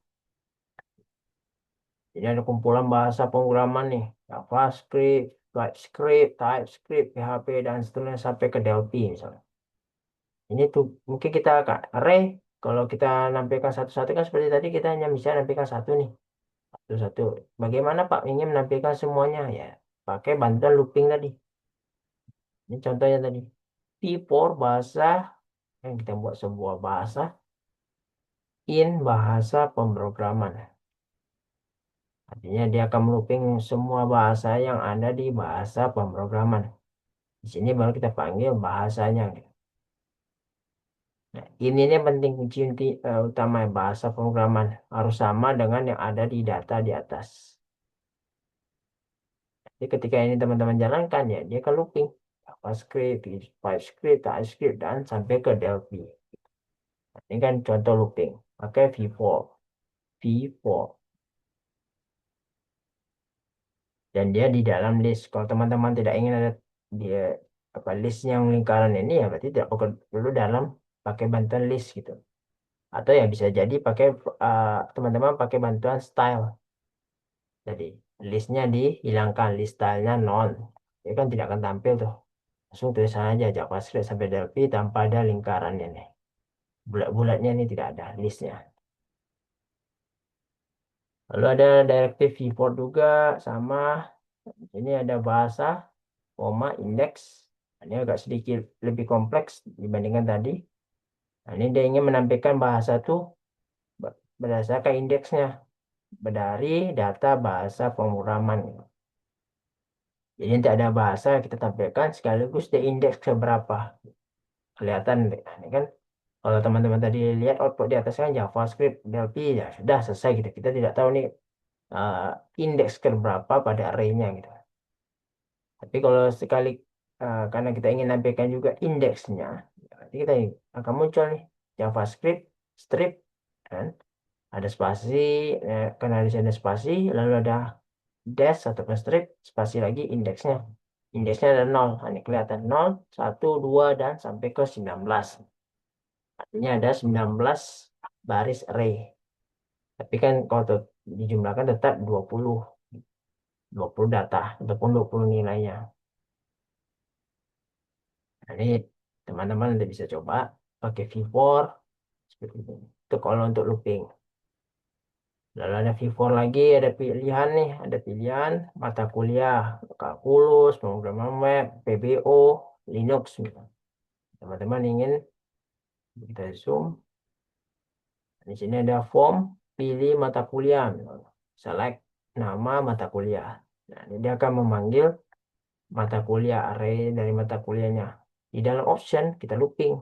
Jadi ada kumpulan bahasa pemrograman nih, JavaScript, TypeScript, PHP, dan seterusnya sampai ke Delphi misalnya. Ini tuh mungkin kita akan array, kalau kita nampilkan satu-satu kan seperti tadi kita hanya bisa nampilkan satu nih, satu-satu. Bagaimana Pak ingin menampilkan semuanya? Ya, pakai bantuan looping tadi. Ini contohnya tadi. V-port bahasa yang kita buat sebuah bahasa in bahasa pemrograman. Artinya dia akan looping semua bahasa yang ada di bahasa pemrograman. Di sini baru kita panggil bahasanya. Nah, ini penting kunci utama bahasa pemrograman harus sama dengan yang ada di data di atas. Jadi ketika ini teman-teman jalankan ya dia akan looping JavaScript, TypeScript, TypeScript dan sampai ke Delphi. Nah, ini kan contoh looping. Pakai V4, V4 dan dia di dalam list. Kalau teman-teman tidak ingin ada dia apa list yang lingkaran ini ya berarti tidak perlu dalam pakai bantuan list gitu. Atau ya bisa jadi pakai teman-teman pakai bantuan style. Jadi listnya dihilangkan, list stylenya non. Itu kan tidak akan tampil tuh. Langsung tulisan aja JavaScript sampai Delphi tanpa ada lingkarannya nih. Bulat-bulatnya ini tidak ada listnya. Lalu ada directive viewport juga sama. Ini ada bahasa, koma, indeks. Ini agak sedikit lebih kompleks dibandingkan tadi. Nah, ini dia ingin menampilkan bahasa tuh berdasarkan indeksnya dari data bahasa pemrograman. Jadi nanti ada bahasa kita tampilkan sekaligus dia indeks ke berapa. Kelihatan deh. Nah, ini kan kalau teman-teman tadi lihat output di atas kan JavaScript, Delphi ya sudah selesai gitu. Kita tidak tahu nih uh, indeks ke berapa pada array-nya gitu. Tapi kalau sekali karena kita ingin nampilkan juga indeksnya, berarti kita akan muncul nih JavaScript strip kan ada spasi, karena di sini ada spasi, lalu ada dash atau strip, spasi lagi indeksnya. Indeksnya ada 0, nah, ini kelihatan 0, 1, 2, dan sampai ke 19. Artinya ada 19 baris array. Tapi kan kalau dijumlahkan tetap 20 data ataupun 20 nilainya. Nah, ini teman-teman nanti bisa coba pakai V4 seperti ini. Itu kalau untuk looping. Lalu ada V4 lagi, ada pilihan nih, ada pilihan mata kuliah, kalkulus, pemrograman web, PBO, Linux. Teman-teman ingin kita zoom, di sini ada form, pilih mata kuliah, select nama mata kuliah. Nah, ini dia akan memanggil mata kuliah, array dari mata kuliahnya. Di dalam option kita looping.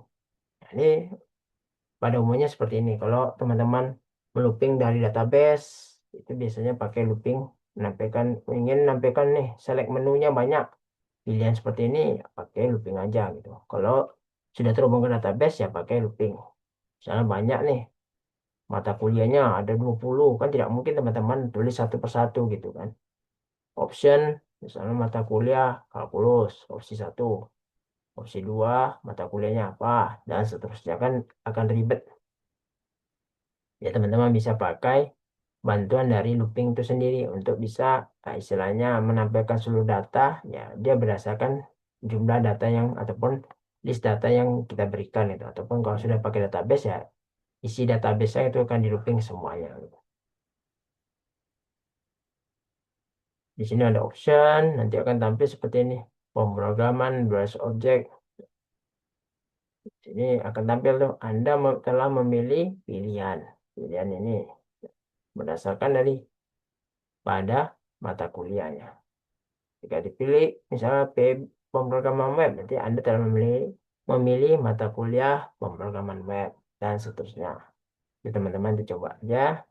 Nah, ini pada umumnya seperti ini. Kalau teman-teman melooping dari database, itu biasanya pakai looping. Menampilkan, ingin menampilkan nih, select menunya banyak. Pilihan seperti ini, ya pakai looping aja gitu. Kalau sudah terhubung ke database, ya pakai looping. Misalnya banyak nih, mata kuliahnya ada 20 kan tidak mungkin teman-teman tulis satu persatu gitu kan. Option, misalnya mata kuliah kalkulus, opsi satu, opsi dua, mata kuliahnya apa, dan seterusnya kan akan ribet. Ya teman-teman bisa pakai bantuan dari looping itu sendiri untuk bisa istilahnya menampilkan seluruh data, ya dia berdasarkan jumlah data yang ataupun list data yang kita berikan itu, ataupun kalau sudah pakai database ya isi database itu akan di looping semuanya gitu. Di sini ada option, nanti akan tampil seperti ini. Pemrograman, browse object. Ini akan tampil tuh, Anda telah memilih pilihan. Pilihan ini berdasarkan dari pada mata kuliahnya. Jika dipilih, misalnya pemrograman web, nanti Anda telah memilih mata kuliah pemrograman web, dan seterusnya. Jadi teman-teman dicoba aja.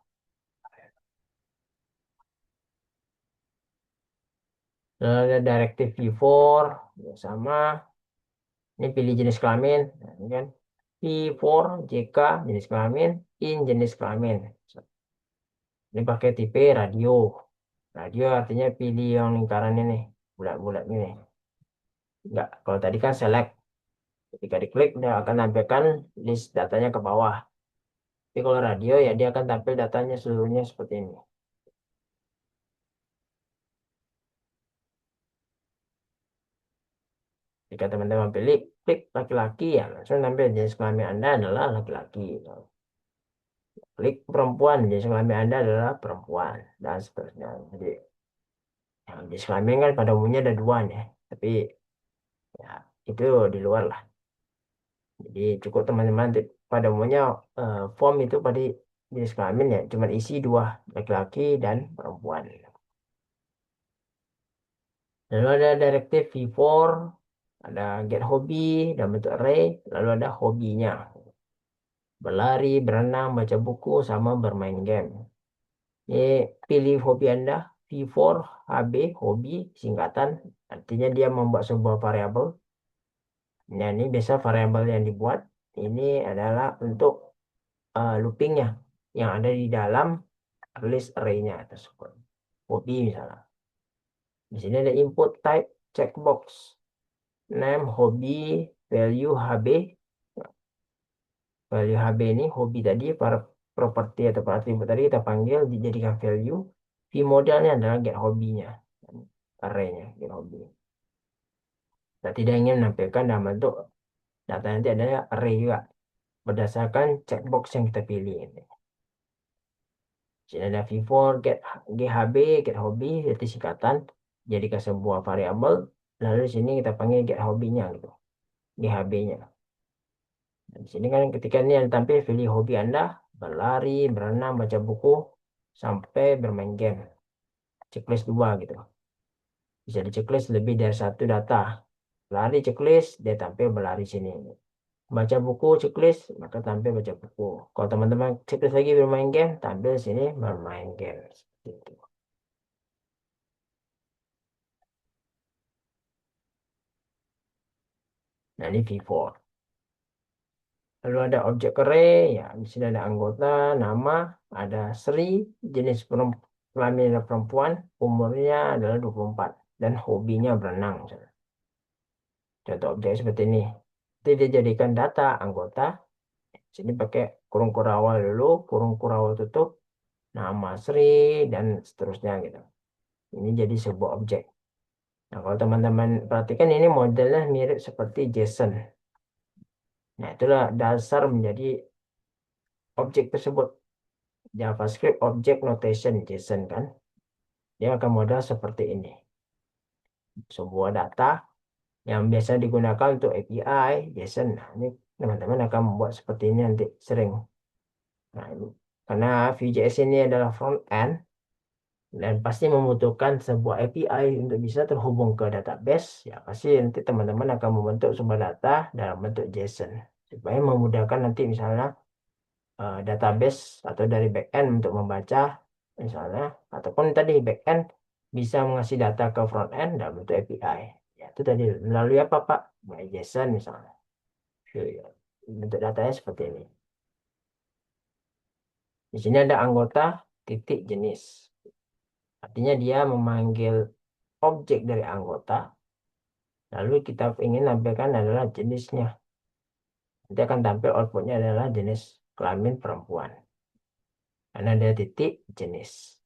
Lalu ada directive V4, ya sama. Ini pilih jenis kelamin, nah, ini kan V4 JK jenis kelamin, in jenis kelamin. Ini pakai tipe radio. Radio artinya pilih yang lingkaran ini, bulat-bulat ini. Enggak, kalau tadi kan select. Ketika diklik, dia akan tampilkan list datanya ke bawah. Tapi kalau radio, ya dia akan tampil datanya seluruhnya seperti ini. Jika teman-teman pilih, klik laki-laki, ya langsung tampil jenis kelamin Anda adalah laki-laki. Klik perempuan, jenis kelamin Anda adalah perempuan. Dan seterusnya. Jadi, yang jenis kelamin kan pada umumnya ada dua nih. Tapi, ya itu di luar lah. Jadi cukup teman-teman pada umumnya form itu pada jenis kelamin ya cuma isi dua, laki-laki dan perempuan. Lalu ada directive V4, ada get hobby dan bentuk array, lalu ada hobinya. Berlari, berenang, baca buku, sama bermain game. Ini pilih hobi Anda, V4, HB, hobi, singkatan. Artinya dia membuat sebuah variabel. Nah, ini biasa variabel yang dibuat. Ini adalah untuk loopingnya yang ada di dalam list array-nya tersebut. Hobi misalnya. Di sini ada input type checkbox. Name, hobi, value, HB. Value HB ini hobi tadi, para properti atau atribut tadi kita panggil dijadikan value. V modelnya adalah get hobinya. Array-nya, get hobby. Kita tidak ingin menampilkan dalam bentuk data nanti adanya array juga. Berdasarkan checkbox yang kita pilih. Sini ada V4, GHB, get hobby, itu singkatan. Jadikan sebuah variabel. Lalu di sini kita panggil get hobinya gitu. GHB-nya. Di sini kan ketika ini yang tampil pilih hobi Anda. Berlari, berenang, baca buku. Sampai bermain game. Checklist 2 gitu. Bisa di checklist lebih dari satu data. Lari checklist, dia tampil berlari sini. Baca buku checklist, maka tampil baca buku. Kalau teman-teman checklist lagi bermain game, tampil sini bermain game. Seperti itu. Nah, ini V4. Lalu ada objek array, ya di sini ada anggota, nama, ada Sri, jenis kelamin adalah perempuan, umurnya adalah 24, dan hobinya berenang. Misalnya. Contoh objek seperti ini. Jadi dia jadikan data anggota, sini pakai kurung kurawal dulu, kurung kurawal tutup, nama Sri, dan seterusnya gitu. Ini jadi sebuah objek. Nah, kalau teman-teman perhatikan ini modelnya mirip seperti JSON. Nah, itulah dasar menjadi objek tersebut. JavaScript Object Notation JSON kan. Dia akan model seperti ini. Sebuah data yang biasa digunakan untuk API JSON. Nah, ini teman-teman akan membuat seperti ini nanti sering. Nah, ini karena Vue.js ini adalah front end, dan pasti membutuhkan sebuah API untuk bisa terhubung ke database. Ya, pasti nanti teman-teman akan membentuk sebuah data dalam bentuk JSON supaya memudahkan nanti misalnya database atau dari backend untuk membaca misalnya, ataupun tadi backend bisa mengasih data ke frontend dalam bentuk API. Ya, itu tadi melalui apa Pak? Melalui JSON misalnya. Iya, bentuk datanya seperti ini. Di sini ada anggota titik jenis. Artinya dia memanggil objek dari anggota, lalu kita ingin tampilkan adalah jenisnya. Nanti akan tampil outputnya adalah jenis kelamin perempuan. Karena ada titik jenis.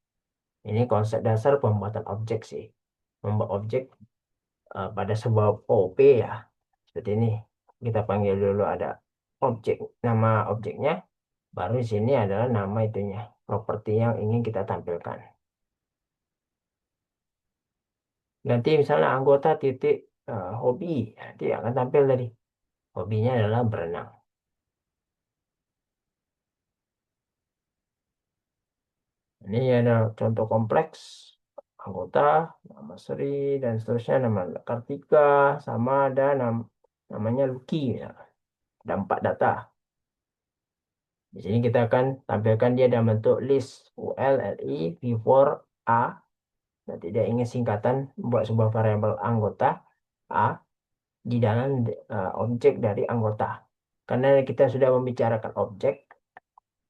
Ini konsep dasar pembuatan objek sih. Membuat objek pada sebuah OP ya. Seperti ini. Kita panggil dulu ada objek, nama objeknya. Baru di sini adalah nama itunya. Properti yang ingin kita tampilkan. Nanti misalnya anggota titik hobi. Nanti akan tampil tadi. Hobinya adalah berenang. Ini ada contoh kompleks. Anggota, nama Sri, dan seterusnya. Nama Kartika, sama ada namanya Lucky. Ya. Ada 4 data. Di sini kita akan tampilkan dia dalam bentuk list UL, LI, V4, A. Nanti dia ingin singkatan buat sebuah variabel anggota A di dalam objek dari anggota. Karena kita sudah membicarakan objek,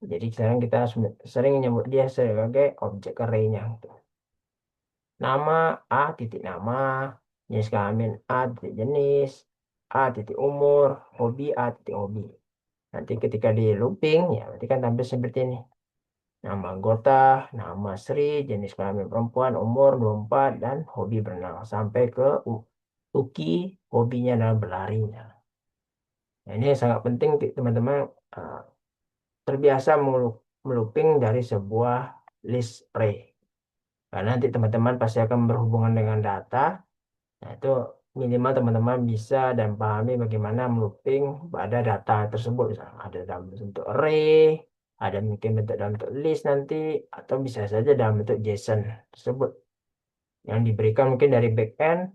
jadi sekarang kita sering menyebut dia sebagai objek array-nya. Nama A titik nama, jenis kelamin A titik jenis, A titik umur, hobi A titik hobi. Nanti ketika di looping, ya nanti kan tampil seperti ini. Nama anggota, nama Sri, jenis kelamin perempuan, umur 24, dan hobi berenang. Sampai ke Uki, hobinya adalah berlari. Nah, ini sangat penting teman-teman eh, terbiasa melooping dari sebuah list array. Karena nanti teman-teman pasti akan berhubungan dengan data. Nah, itu minimal teman-teman bisa dan pahami bagaimana melooping pada data tersebut. Misalnya ada dalam bentuk array, ada mungkin bentuk dalam bentuk list nanti, atau bisa saja dalam bentuk JSON tersebut. Yang diberikan mungkin dari backend,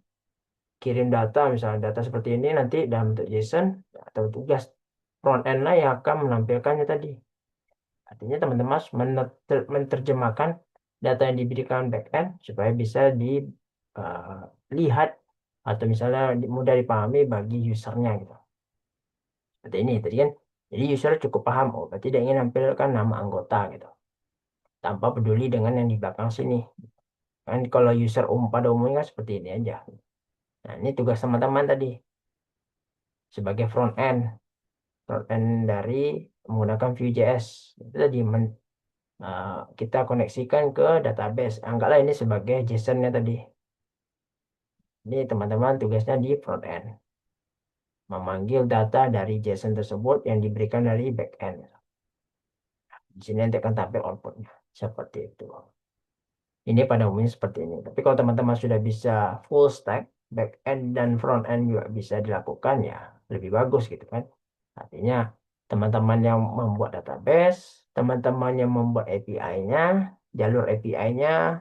kirim data, misalnya data seperti ini nanti dalam bentuk JSON, atau tugas frontend lah yang akan menampilkannya tadi. Artinya teman-teman harus menerjemahkan data yang diberikan backend supaya bisa dilihat atau misalnya mudah dipahami bagi usernya gitu. Seperti ini tadi kan. Jadi user cukup paham, oh berarti dia ingin menampilkan nama anggota gitu. Tanpa peduli dengan yang di belakang sini. Kan kalau user pada umumnya kan seperti ini aja. Nah, ini tugas teman-teman tadi sebagai front end dari menggunakan Vue.js. Itu tadi Nah, kita koneksikan ke database. Anggaplah ini sebagai JSON-nya tadi. Ini teman-teman tugasnya di front end. Memanggil data dari JSON tersebut yang diberikan dari backend. Di sini nanti akan tampil outputnya. Seperti itu. Ini pada umumnya seperti ini. Tapi kalau teman-teman sudah bisa full stack, back end dan front end juga bisa dilakukan, ya lebih bagus gitu kan. Artinya teman-teman yang membuat database, teman-teman yang membuat API-nya, jalur API-nya,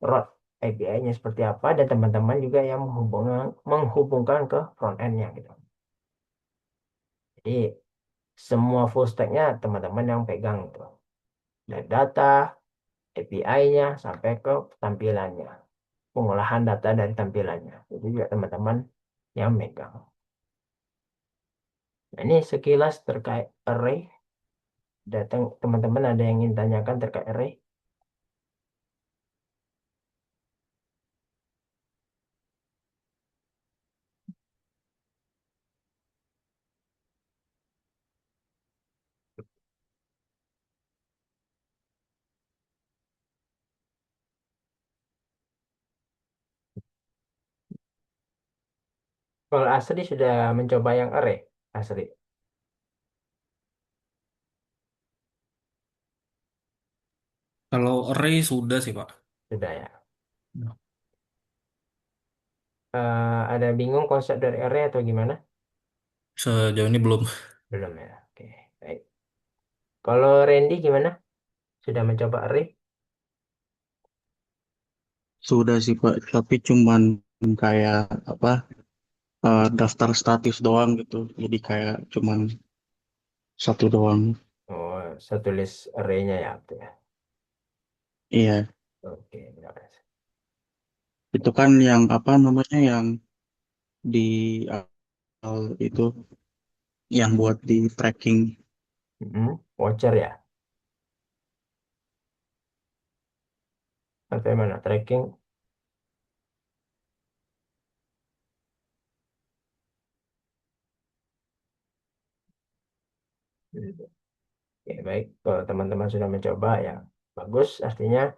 route API-nya seperti apa, dan teman-teman juga yang menghubungkan ke front end-nya gitu. Jadi semua full stack-nya teman-teman yang pegang gitu. Dari data, API-nya sampai ke tampilannya. Pengolahan data dari tampilannya. Itu juga teman-teman yang megang. Nah, ini sekilas terkait array. Datang teman-teman ada yang ingin tanyakan terkait array? Kalau Asri sudah mencoba yang array, Asri Kalau array sudah sih, Pak. sudah ya. Ada bingung konsep dari array atau gimana? Sejauh ini belum. Belum ya. Oke, baik. Kalau Randy gimana? Sudah mencoba array? Sudah sih Pak, tapi cuman kayak apa daftar status doang gitu. Jadi kayak cuman satu doang. Oh, satu list array-nya ya, gitu ya. Iya, Oke, benar. itu kan yang apa namanya yang di itu yang buat di tracking. Voucher ya, atau yang mana? Tracking. Oke, baik. Kalau teman-teman sudah mencoba ya bagus, artinya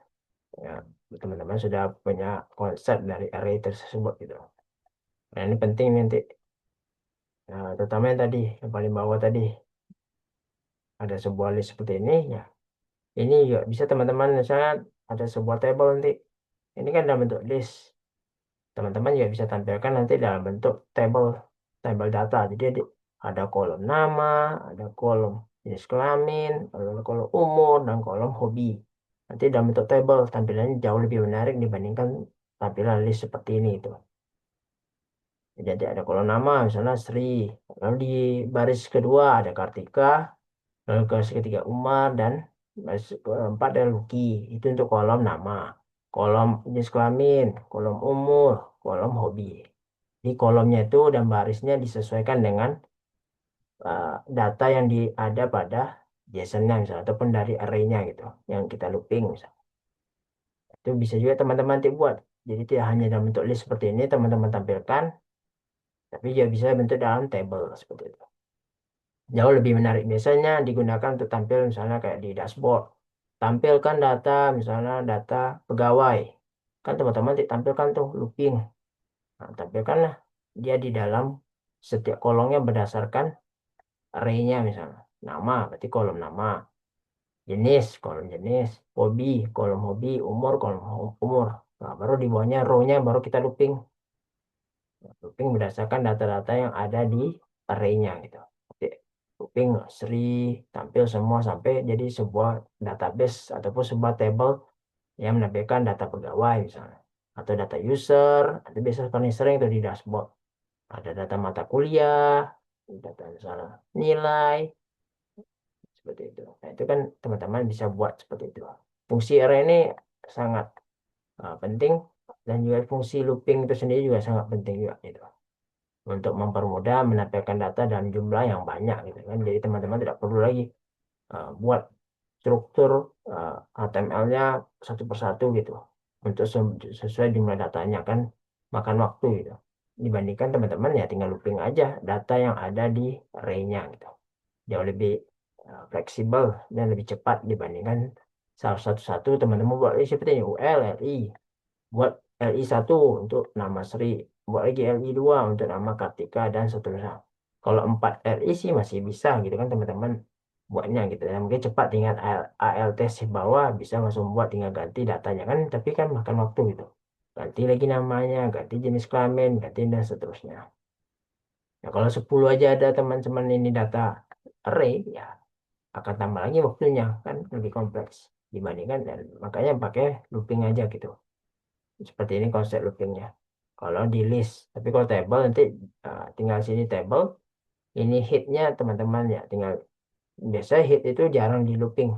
ya teman-teman sudah punya konsep dari array tersebut gitu. Nah, ini penting nanti. Nah, terutama yang tadi, yang paling bawah tadi, ada sebuah list seperti ini ya. Ini juga bisa teman-teman misalnya ada sebuah table nanti. Ini kan dalam bentuk list. Teman-teman juga bisa tampilkan nanti dalam bentuk table, table data. Jadi ada kolom nama, ada kolom jenis kelamin, ada kolom umur, dan kolom hobi. Nanti dalam bentuk table tampilannya jauh lebih menarik dibandingkan tampilan list seperti ini itu. Jadi ada kolom nama misalnya Sri, lalu di baris kedua ada Kartika, lalu baris ketiga Umar, dan baris keempat ada Luki. Itu untuk kolom nama, kolom jenis kelamin, kolom umur, kolom hobi. Di kolomnya itu dan barisnya disesuaikan dengan data yang ada pada JSON-nya misalnya ataupun dari array-nya gitu yang kita looping misalnya. Itu bisa juga teman-teman nanti buat. Jadi tidak hanya dalam bentuk list seperti ini teman-teman tampilkan, tapi juga bisa bentuk dalam table seperti itu. Jauh lebih menarik. Biasanya digunakan untuk tampil misalnya kayak di dashboard. Tampilkan data misalnya data pegawai. Kan teman-teman tampilkan tuh looping. Nah, tampilkanlah dia di dalam setiap kolomnya berdasarkan array-nya misalnya. Nama, berarti kolom nama. Jenis, kolom jenis. Hobi, kolom hobi. Umur, kolom umur. Nah, baru di bawahnya row-nya baru kita looping. Nah, looping berdasarkan data-data yang ada di array-nya gitu. Oke. Looping Sri tampil semua sampai jadi sebuah database ataupun sebuah table yang menampilkan data pegawai misalnya. Atau data user, itu biasa paling sering itu di dashboard. Ada data mata kuliah, data misalnya nilai, seperti itu. Nah, itu kan teman-teman bisa buat seperti itu. Fungsi array ini sangat penting dan juga fungsi looping itu sendiri juga sangat penting juga gitu. Untuk mempermudah menampilkan data dalam jumlah yang banyak gitu kan. Jadi teman-teman tidak perlu lagi buat struktur HTML-nya satu persatu gitu untuk sesuai jumlah datanya kan makan waktu gitu. Dibandingkan teman-teman ya tinggal looping aja data yang ada di array-nya gitu. Jauh lebih fleksibel dan lebih cepat dibandingkan salah satu-satu teman-teman buat seperti ini UL, LI, buat LI 1 untuk nama Sri, buat lagi LI 2 untuk nama Kartika dan seterusnya. Kalau 4 LI sih masih bisa gitu kan teman-teman buatnya gitu ya. Mungkin cepat tinggal ALT sih bawah bisa langsung buat tinggal ganti datanya kan, tapi kan makan waktu gitu. Ganti lagi namanya, ganti jenis kelamin, ganti dan seterusnya. Nah, kalau 10 aja ada teman-teman ini data array, ya akan tambah lagi waktunya kan lebih kompleks dibandingkan dan makanya pakai looping aja gitu. Seperti ini konsep loopingnya. Kalau di list, tapi kalau table nanti tinggal sini table, ini hitnya teman-teman ya tinggal biasa hit itu jarang di looping.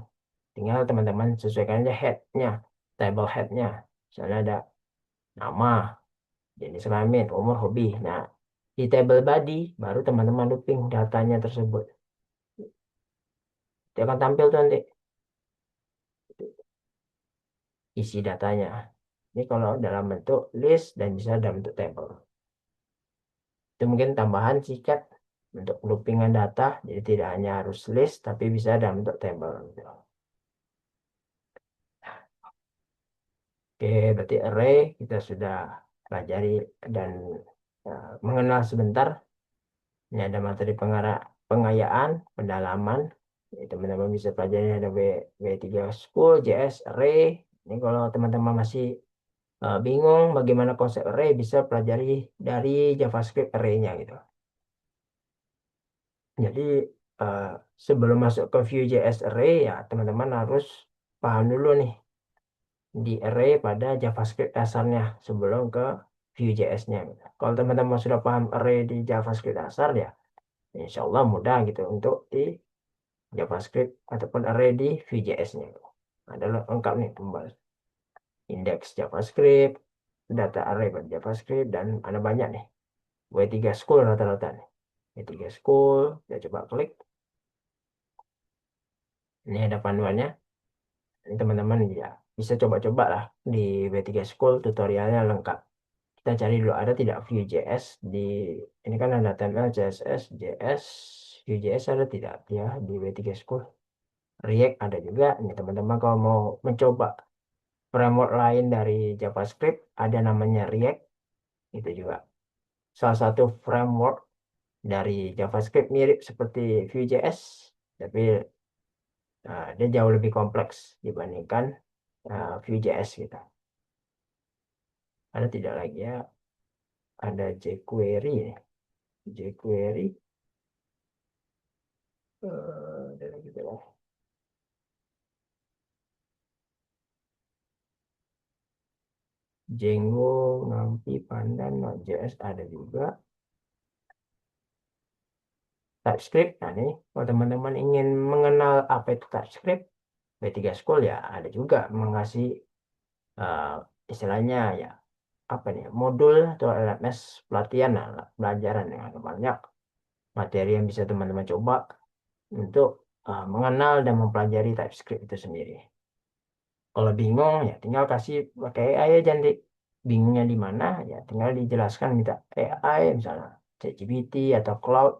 Tinggal teman-teman sesuaikan aja headnya, table headnya. Misalnya ada nama, jenis kelamin, umur, hobi. Nah, di table body baru teman-teman looping datanya tersebut. Dia akan tampil tuh nanti isi datanya. Ini kalau dalam bentuk list dan bisa dalam bentuk table. Itu mungkin tambahan singkat untuk loopingan data. Jadi tidak hanya harus list, tapi bisa dalam bentuk table, gitu. Oke, berarti array kita sudah pelajari dan mengenal sebentar. Ini ada materi pengayaan, pendalaman. Jadi teman-teman bisa pelajari ada W3 School, JS, Array. Ini kalau teman-teman masih bingung bagaimana konsep array, bisa pelajari dari JavaScript array-nya gitu. Jadi eh, sebelum masuk ke Vue.js Array ya teman-teman harus paham dulu nih di array pada JavaScript dasarnya sebelum ke Vue.js-nya. Kalau teman-teman sudah paham array di JavaScript dasar ya, insya Allah mudah gitu untuk di JavaScript ataupun array di Vue.js-nya. Adalah lengkap nih pembahasan indeks JavaScript, data array pada JavaScript, dan ada banyak nih. W3 School rata-rata nih. W3 School, kita coba klik. Ini ada panduannya. Ini teman-teman ya bisa coba-coba lah di W3 School tutorialnya lengkap. Kita cari dulu ada tidak Vue.js di ini kan ada HTML, CSS, JS, Vue.js ada tidak ya di W3 School. React ada juga. Ini teman-teman kalau mau mencoba framework lain dari JavaScript ada namanya React itu juga salah satu framework dari JavaScript mirip seperti Vue.js tapi dia jauh lebih kompleks dibandingkan Vue.js gitu. Ada tidak lagi ya ada jQuery ya. jQuery ada lagi tuh. Django, NumPy, Pandan, Node.js ada juga. TypeScript, nah ini kalau teman-teman ingin mengenal apa itu TypeScript, W3 School ya ada juga mengasih eh, istilahnya ya apa nih modul atau LMS pelatihan nah, pelajaran yang ada banyak materi yang bisa teman-teman coba untuk mengenal dan mempelajari TypeScript itu sendiri. Kalau bingung ya tinggal kasih pakai AI aja nanti. Bingungnya di mana ya tinggal dijelaskan minta AI misalnya ChatGPT atau Cloud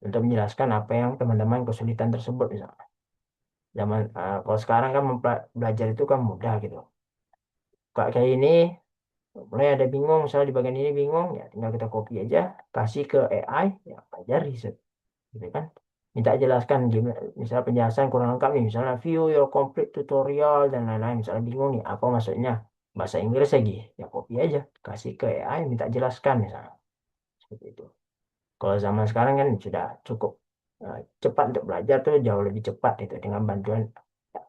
untuk menjelaskan apa yang teman-teman kesulitan tersebut misalnya. Kalau sekarang kan belajar itu kan mudah gitu. Kayak ini mulai ada bingung misalnya di bagian ini bingung ya tinggal kita copy aja kasih ke AI ya pelajari gitu kan. Minta jelaskan gimana misalnya penjelasan kurang lengkap nih misalnya view your complete tutorial dan lain-lain misalnya bingung nih apa maksudnya bahasa Inggris lagi ya copy aja kasih ke AI minta jelaskan misalnya seperti itu. Kalau zaman sekarang kan sudah cukup cepat untuk belajar tuh jauh lebih cepat itu dengan bantuan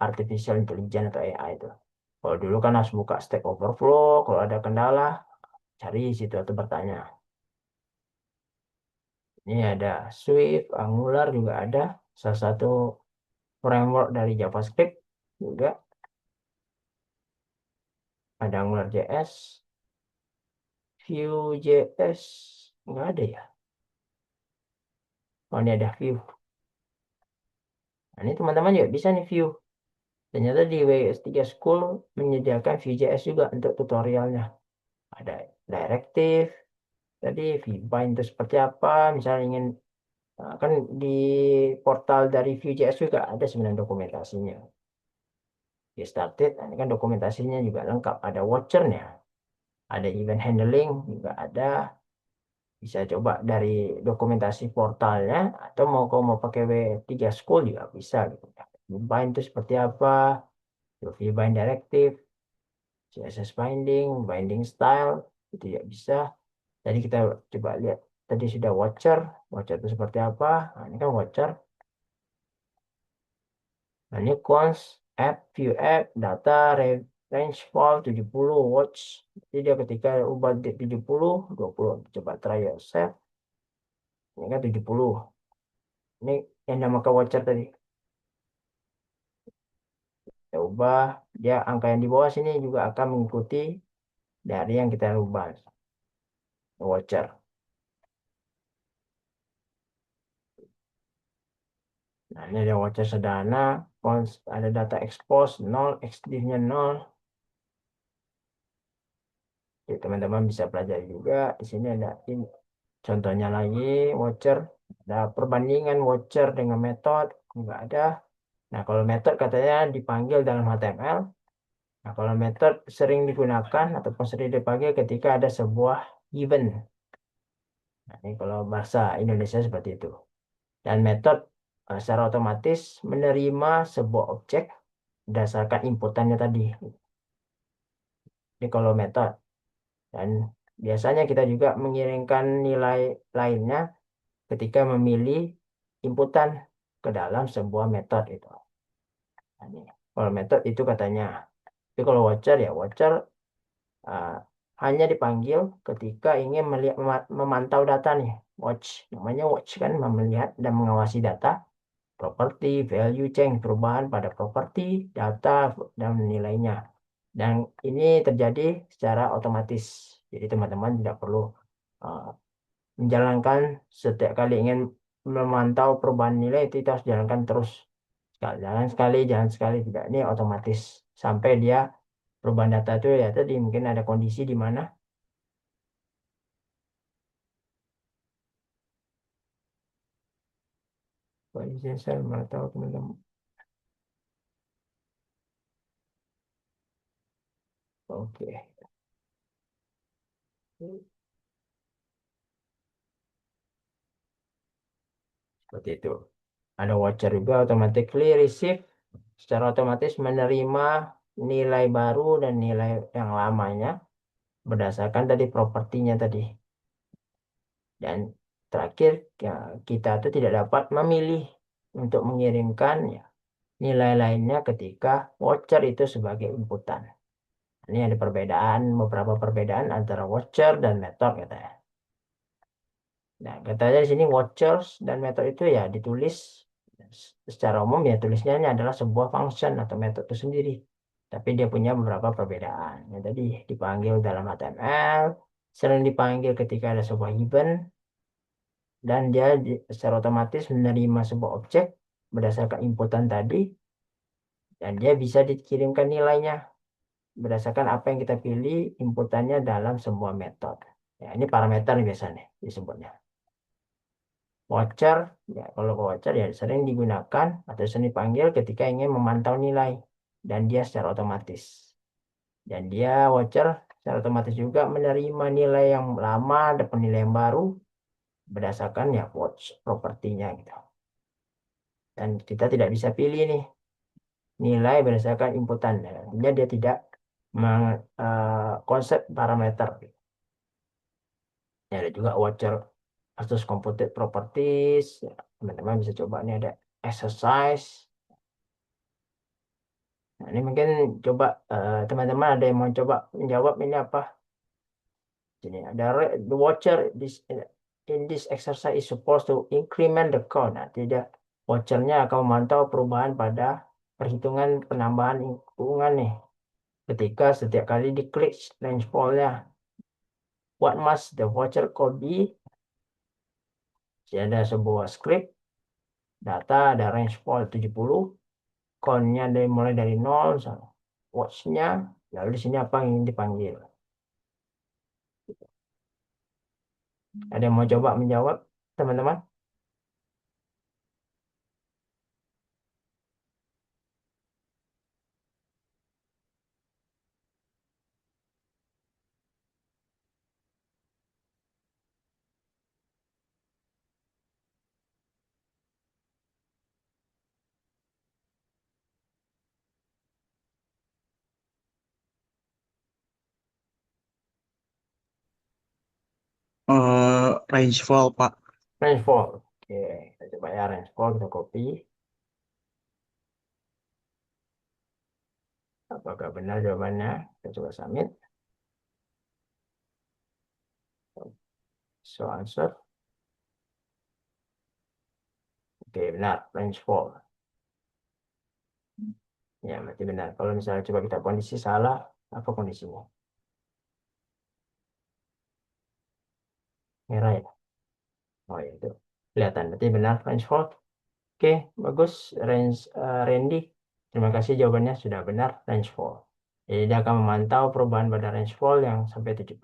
artificial intelligence atau AI itu. Kalau dulu kan harus buka Stack Overflow, kalau ada kendala cari situ atau bertanya. Ini ada Swift, Angular juga ada salah satu framework dari JavaScript juga ada Angular JS, Vue.js nggak ada ya. Oh ini ada Vue. Nah, ini teman-teman juga bisa nih Vue. Ternyata di WS3 School menyediakan Vue.js juga untuk tutorialnya. Ada directive, tadi Vbind itu seperti apa, misalnya ingin kan di portal dari Vue.js juga ada sebenarnya dokumentasinya. Get started, nah, ini kan dokumentasinya juga lengkap, ada watchernya, ada event handling juga ada. Bisa coba dari dokumentasi portalnya atau mau pakai W3 School juga bisa gitu. Vbind itu seperti apa, Vbind directive, CSS binding, binding style, itu ya bisa. Jadi kita coba lihat. Tadi sudah watcher. Watcher itu seperti apa? Nah, ini kan watcher. Nah, ini cons, app, view app, data, range file 70, watch. Jadi dia ketika ubah 70, 20. Coba try yourself. Ini kan 70. Ini yang namakan watcher tadi. Kita ubah. Dia angka yang di bawah sini juga akan mengikuti dari yang kita ubah. Watcher. Nah, ini ada watcher sederhana, ada data expose 0, XDiv-nya 0. Jadi teman-teman bisa pelajari juga. Di sini ada ini. Contohnya lagi, watcher. Ada perbandingan watcher dengan metode. Enggak ada. Nah, kalau metode katanya dipanggil dalam HTML. Nah, kalau metode sering digunakan ataupun sering dipanggil ketika ada sebuah event. Nah, ini kalau bahasa Indonesia seperti itu. Dan metode secara otomatis menerima sebuah objek berdasarkan inputannya tadi. Ini kalau metode. Dan biasanya kita juga mengirimkan nilai lainnya ketika memilih inputan ke dalam sebuah metode itu. Nah, ini. Kalau metode itu katanya. Tapi kalau watcher ya watcher uh, hanya dipanggil ketika ingin melihat memantau data nih. Watch, namanya watch kan melihat dan mengawasi data, properti, value change, perubahan pada properti, data dan nilainya. Dan ini terjadi secara otomatis. Jadi teman-teman tidak perlu uh, menjalankan setiap kali ingin memantau perubahan nilai itu harus jalankan terus. Jalan sekali, jalan sekali tidak. Ini otomatis sampai dia perubahan data itu ya tadi mungkin ada kondisi di mana kondisi saya mau tahu teman-teman. Oke, seperti itu. Ada watcher juga automatically receive secara otomatis menerima nilai baru dan nilai yang lamanya berdasarkan dari propertinya tadi. Dan terakhir ya, kita tuh tidak dapat memilih untuk mengirimkan ya, nilai lainnya ketika watcher itu sebagai inputan. Ini ada perbedaan, beberapa perbedaan antara watcher dan method katanya. Nah, katanya di sini watchers dan method itu ya ditulis secara umum ya tulisnya ini adalah sebuah function atau method itu sendiri. Tapi dia punya beberapa perbedaan. Yang tadi dipanggil dalam HTML, sering dipanggil ketika ada sebuah event, dan dia secara otomatis menerima sebuah objek berdasarkan inputan tadi, dan dia bisa dikirimkan nilainya berdasarkan apa yang kita pilih inputannya dalam sebuah metode. Ya, ini parameter biasanya disebutnya. Voucher, ya kalau voucher ya sering digunakan atau sering dipanggil ketika ingin memantau nilai dan dia secara otomatis. Dan dia voucher secara otomatis juga menerima nilai yang lama dan nilai yang baru berdasarkan ya watch propertinya gitu. Dan kita tidak bisa pilih nih nilai berdasarkan inputan. Artinya dia tidak konsep parameter. Ya, ada juga watcher versus computed properties. Ya, teman-teman bisa coba ini ada exercise. Nah, ini mungkin coba teman-teman ada yang mau coba menjawab ini apa? Jadi ada the watcher in this exercise is supposed to increment the count. Nah, tidak watchernya akan memantau perubahan pada perhitungan penambahan lingkungan nih. Ketika setiap kali diklik range nya, what must the watcher code be? Jadi ada sebuah script, data ada range point 70, count-nya dari mulai dari 0, watch-nya, lalu di sini apa yang ingin dipanggil. Ada yang mau coba menjawab, teman-teman? Rangeful, Pak. Range point. Oke, kita coba ya range point, kita copy. Apakah benar jawabannya? Kita coba submit. So answer. Oke, benar. Range point. Ya, berarti benar. Kalau misalnya coba kita kondisi salah, apa kondisinya? Merah ya? Oh ya, itu. Kelihatan. Berarti benar range point. Oke, bagus. Randy. Terima kasih jawabannya sudah benar range fall. Jadi dia akan memantau perubahan pada range fall yang sampai 70.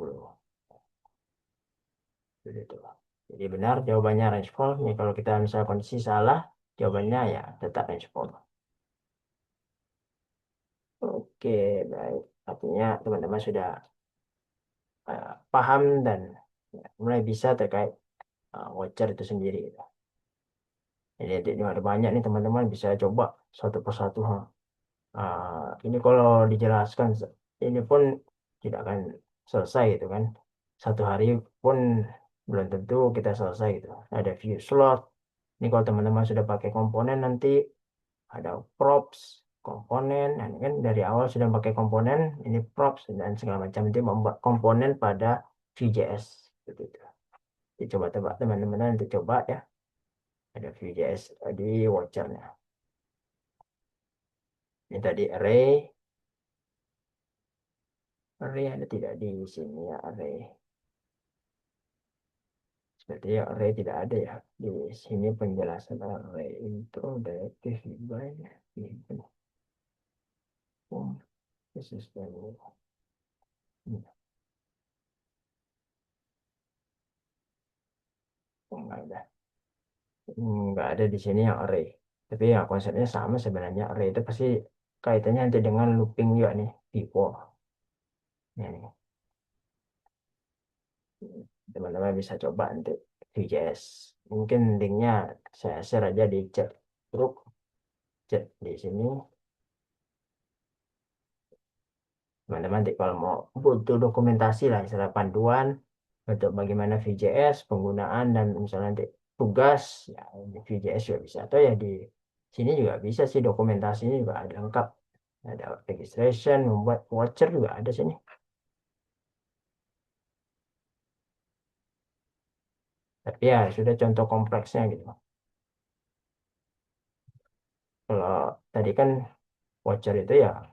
Jadi itu. Jadi benar jawabannya range fall. Ini kalau kita misalnya kondisi salah, jawabannya ya tetap range fall. Oke, baik. Artinya teman-teman sudah paham dan ya, mulai bisa terkait voucher itu sendiri. Gitu. Jadi ada banyak nih teman-teman bisa coba satu persatu. Ini kalau dijelaskan ini pun tidak akan selesai gitu kan. Satu hari pun belum tentu kita selesai gitu. Ada view slot. Ini kalau teman-teman sudah pakai komponen nanti ada props, komponen. Nah, ini kan dari awal sudah pakai komponen, ini props dan segala macam itu membuat komponen pada Vue.js. Gitu. Coba tebak teman-teman nanti coba ya. Ada Vue.js di watchernya. Ini tadi array ada tidak di sini ya array. Seperti ya array tidak ada ya di sini penjelasan array intro directive bind event form khusus value. Nggak ada di sini yang array. Tapi ya konsepnya sama sebenarnya. Array itu pasti kaitannya nanti dengan looping juga nih before. Nah, ini teman-teman bisa coba nanti Vue.js. Mungkin linknya saya share aja di chat grup, chat di sini. Teman-teman nanti kalau mau butuh dokumentasi lah, istilah panduan untuk bagaimana Vue.js, penggunaan dan misalnya nanti tugas, ya di Vue.js juga bisa. Atau ya di sini juga bisa sih dokumentasinya juga ada lengkap. Ada registration, membuat voucher juga ada sini. Tapi ya sudah contoh kompleksnya gitu. Kalau tadi kan voucher itu ya,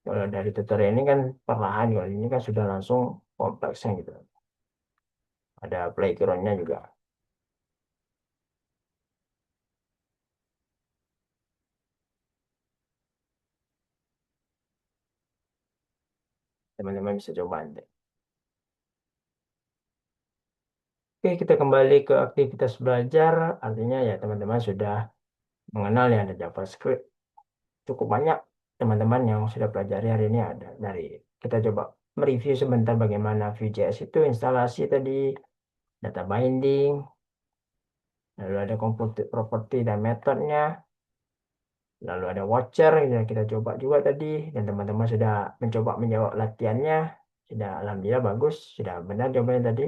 kalau dari tutorial ini kan perlahan, kalau ini kan sudah langsung kompleksnya gitu. Ada playgroundnya juga. Teman-teman bisa coba nanti. Oke, kita kembali ke aktivitas belajar. Artinya ya teman-teman sudah mengenal ya ada JavaScript. Cukup banyak teman-teman yang sudah pelajari hari ini ada. Dari kita coba mereview sebentar bagaimana Vue.js itu instalasi tadi, data binding, lalu ada computed property dan metodenya, lalu ada watcher yang kita coba juga tadi, dan teman-teman sudah mencoba menjawab latihannya, sudah alhamdulillah bagus, sudah benar jawabannya tadi.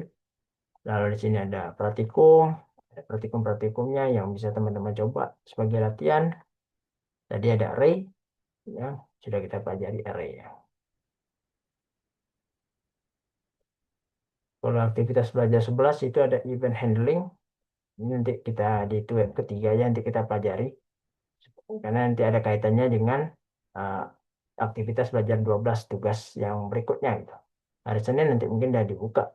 Lalu di sini ada praktikum, ada praktikum-praktikumnya yang bisa teman-teman coba sebagai latihan. Tadi ada array, ya sudah kita pelajari array ya. Kalau aktivitas belajar 11 itu ada event handling. Ini nanti kita di web ketiga ya nanti kita pelajari. Karena nanti ada kaitannya dengan uh, aktivitas belajar 12 tugas yang berikutnya gitu. Hari Senin nanti mungkin udah dibuka.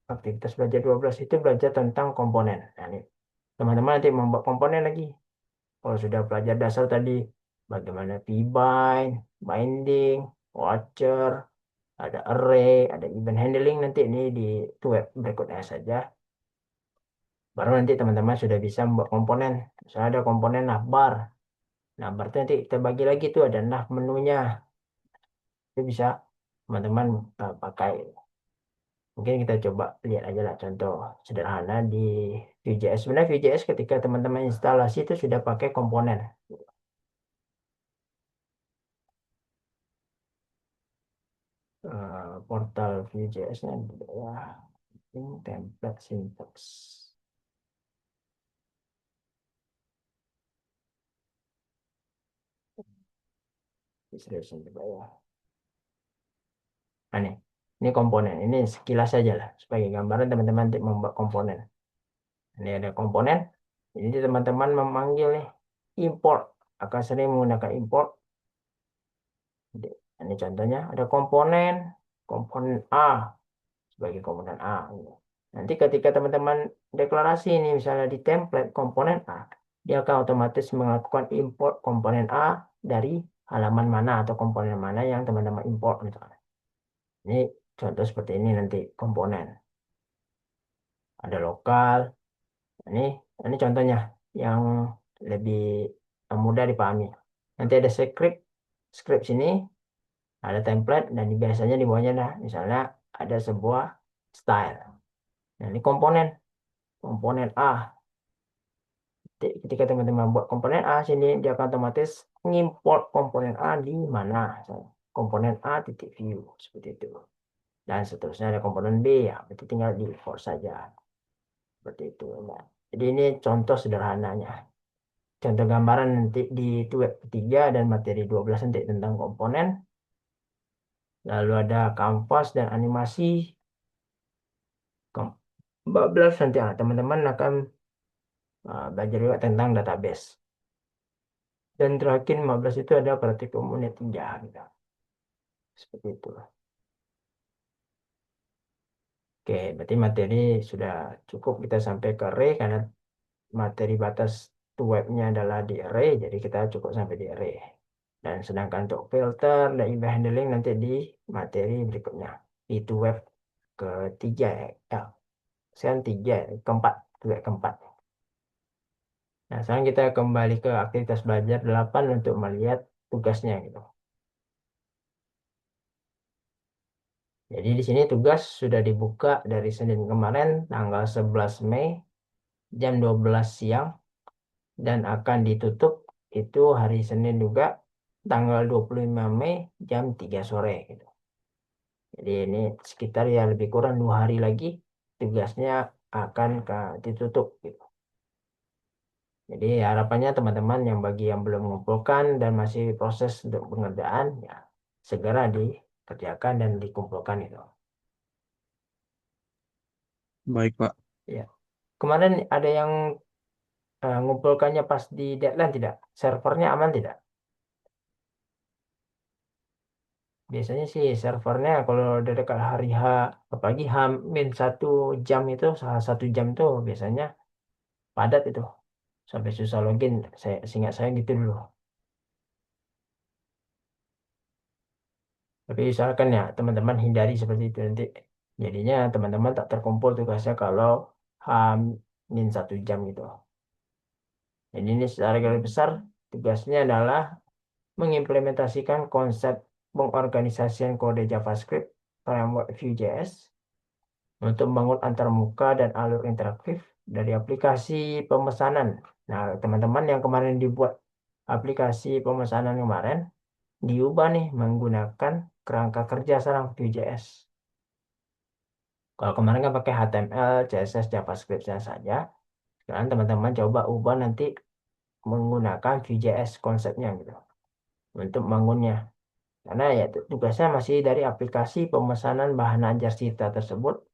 Aktivitas belajar 12 itu belajar tentang komponen. Nah, ini teman-teman nanti membuat komponen lagi. Kalau sudah belajar dasar tadi, bagaimana v-bind, binding, watcher, ada array, ada event handling nanti ini di web berikutnya saja. Baru nanti teman-teman sudah bisa membuat komponen. Misalnya ada komponen navbar. Navbar itu nanti kita bagi lagi tuh ada nav menunya. Itu bisa teman-teman pakai. Mungkin kita coba lihat aja lah contoh sederhana di Vue.js. Sebenarnya Vue.js ketika teman-teman instalasi itu sudah pakai komponen. Portal Vue.js-nya ya, ini template syntax. Distribution coba ya. Nah, ini komponen. Ini sekilas saja lah sebagai gambaran teman-teman untuk membuat komponen. Ini ada komponen. Ini teman-teman memanggil nih import. Akan sering menggunakan import. Ini contohnya ada komponen A sebagai komponen A. Nanti ketika teman-teman deklarasi ini misalnya di template komponen A, dia akan otomatis melakukan import komponen A dari halaman mana atau komponen mana yang teman-teman import misalnya. Ini contoh seperti ini nanti komponen. Ada lokal. Ini ini contohnya yang lebih mudah dipahami. Nanti ada script sini, ada template dan biasanya di bawahnya ada misalnya ada sebuah style. Nah, ini komponen A. Ketika teman-teman buat komponen A sini dia akan otomatis mengimport komponen A di mana. Komponen A titik view seperti itu. Dan seterusnya ada komponen B ya, berarti tinggal di import saja. Seperti itu. Nah, jadi ini contoh sederhananya. contoh gambaran nanti di web ketiga dan materi 12 nanti tentang komponen. Lalu ada kanvas dan animasi. 14 nanti teman-teman akan belajar juga tentang database. Dan terakhir 15 itu ada praktikum unit 3 gitu. Seperti itu. Oke, berarti materi sudah cukup kita sampai ke array karena materi batas webnya adalah di array, jadi kita cukup sampai di array. Dan sedangkan untuk filter dan event handling nanti di materi berikutnya. Itu web ketiga ya. Ya, sekarang tiga, keempat, web keempat. Nah, sekarang kita kembali ke aktivitas belajar 8 untuk melihat tugasnya gitu. Jadi di sini tugas sudah dibuka dari Senin kemarin tanggal 11 Mei jam 12 siang dan akan ditutup itu hari Senin juga tanggal 25 Mei jam 3 sore gitu. Jadi ini sekitar ya lebih kurang 2 hari lagi tugasnya akan ditutup gitu. Jadi harapannya teman-teman yang bagi yang belum mengumpulkan dan masih proses untuk pengerjaan ya segera dikerjakan dan dikumpulkan itu. Baik, Pak. Ya. Kemarin ada yang ngumpulkannya pas di deadline tidak? Servernya aman tidak? Biasanya sih servernya kalau dari dekat hari H, apalagi H-1 jam itu, salah 1 jam tuh biasanya padat itu. Sampai susah login, seingat saya gitu dulu. Tapi usahakan ya teman-teman hindari seperti itu nanti. Jadinya teman-teman tak terkumpul tugasnya kalau H-1 jam gitu. Jadi ini secara garis besar tugasnya adalah mengimplementasikan konsep pengorganisasian kode JavaScript framework Vue.js untuk membangun antarmuka dan alur interaktif dari aplikasi pemesanan. Nah, teman-teman yang kemarin dibuat aplikasi pemesanan kemarin, diubah nih menggunakan kerangka kerja sekarang Vue.js. Kalau kemarin kan pakai HTML, CSS, JavaScript saja. Sekarang teman-teman coba ubah nanti menggunakan Vue.js konsepnya gitu untuk bangunnya. Karena ya tugasnya masih dari aplikasi pemesanan bahan ajar Sita tersebut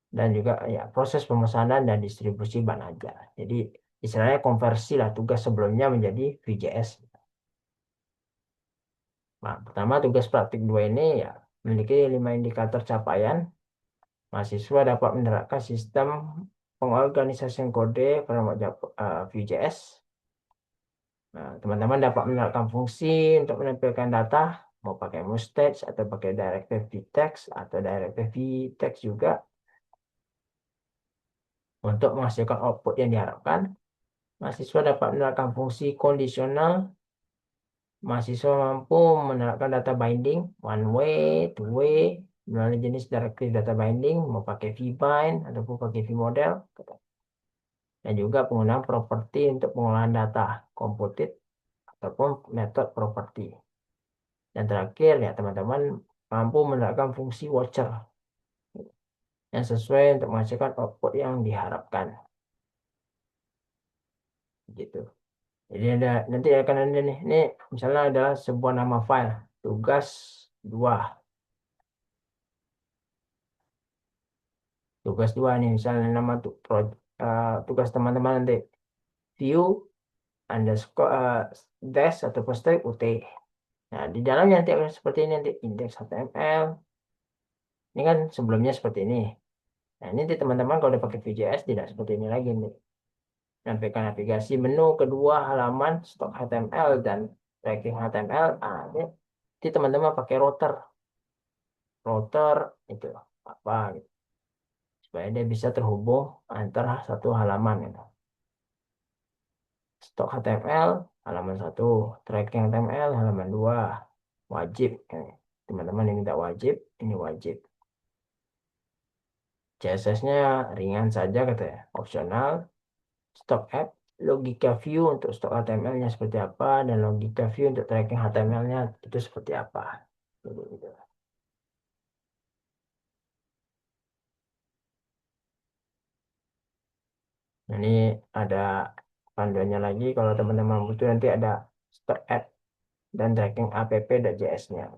dan juga ya proses pemesanan dan distribusi bahan ajar. Jadi istilahnya konversi lah tugas sebelumnya menjadi VJS. Nah, pertama tugas praktik 2 ini ya memiliki 5 indikator capaian. Mahasiswa dapat menerapkan sistem pengorganisasian kode framework Vue.js. Nah, teman-teman dapat menerapkan fungsi untuk menampilkan data, mau pakai mustache atau pakai directive vtext atau directive vtext juga untuk menghasilkan output yang diharapkan. Mahasiswa dapat menerapkan fungsi kondisional. Mahasiswa mampu menerapkan data binding, one way, two way, melalui jenis directive data binding, mau pakai vbind ataupun pakai vmodel. Dan juga penggunaan properti untuk pengolahan data, computed ataupun metode properti. Dan terakhir ya teman-teman mampu menerapkan fungsi watcher yang sesuai untuk menghasilkan output yang diharapkan. Gitu. Jadi ada nanti akan ada nih, ini misalnya adalah sebuah nama file tugas 2. Tugas 2 nih misalnya nama tugas teman-teman nanti view underscore dash atau poster ut. Nah, di dalamnya nanti akan seperti ini nanti index HTML. Ini kan sebelumnya seperti ini. Nah, ini nanti teman-teman kalau udah pakai Vue.js tidak seperti ini lagi nih. Nampilkan navigasi menu kedua halaman stok HTML dan tracking HTML. Ah, ini nanti teman-teman pakai router itu apa gitu. Supaya dia bisa terhubung antara satu halaman gitu. Stok HTML halaman 1, tracking HTML halaman 2, wajib. Teman-teman yang minta wajib, ini wajib. CSS-nya ringan saja katanya, opsional. Stock app, logika view untuk stok HTML-nya seperti apa, dan logika view untuk tracking HTML-nya itu seperti apa. Gitu. Nah, ini ada panduannya lagi. Kalau teman-teman butuh nanti ada store app dan tracking app.js-nya.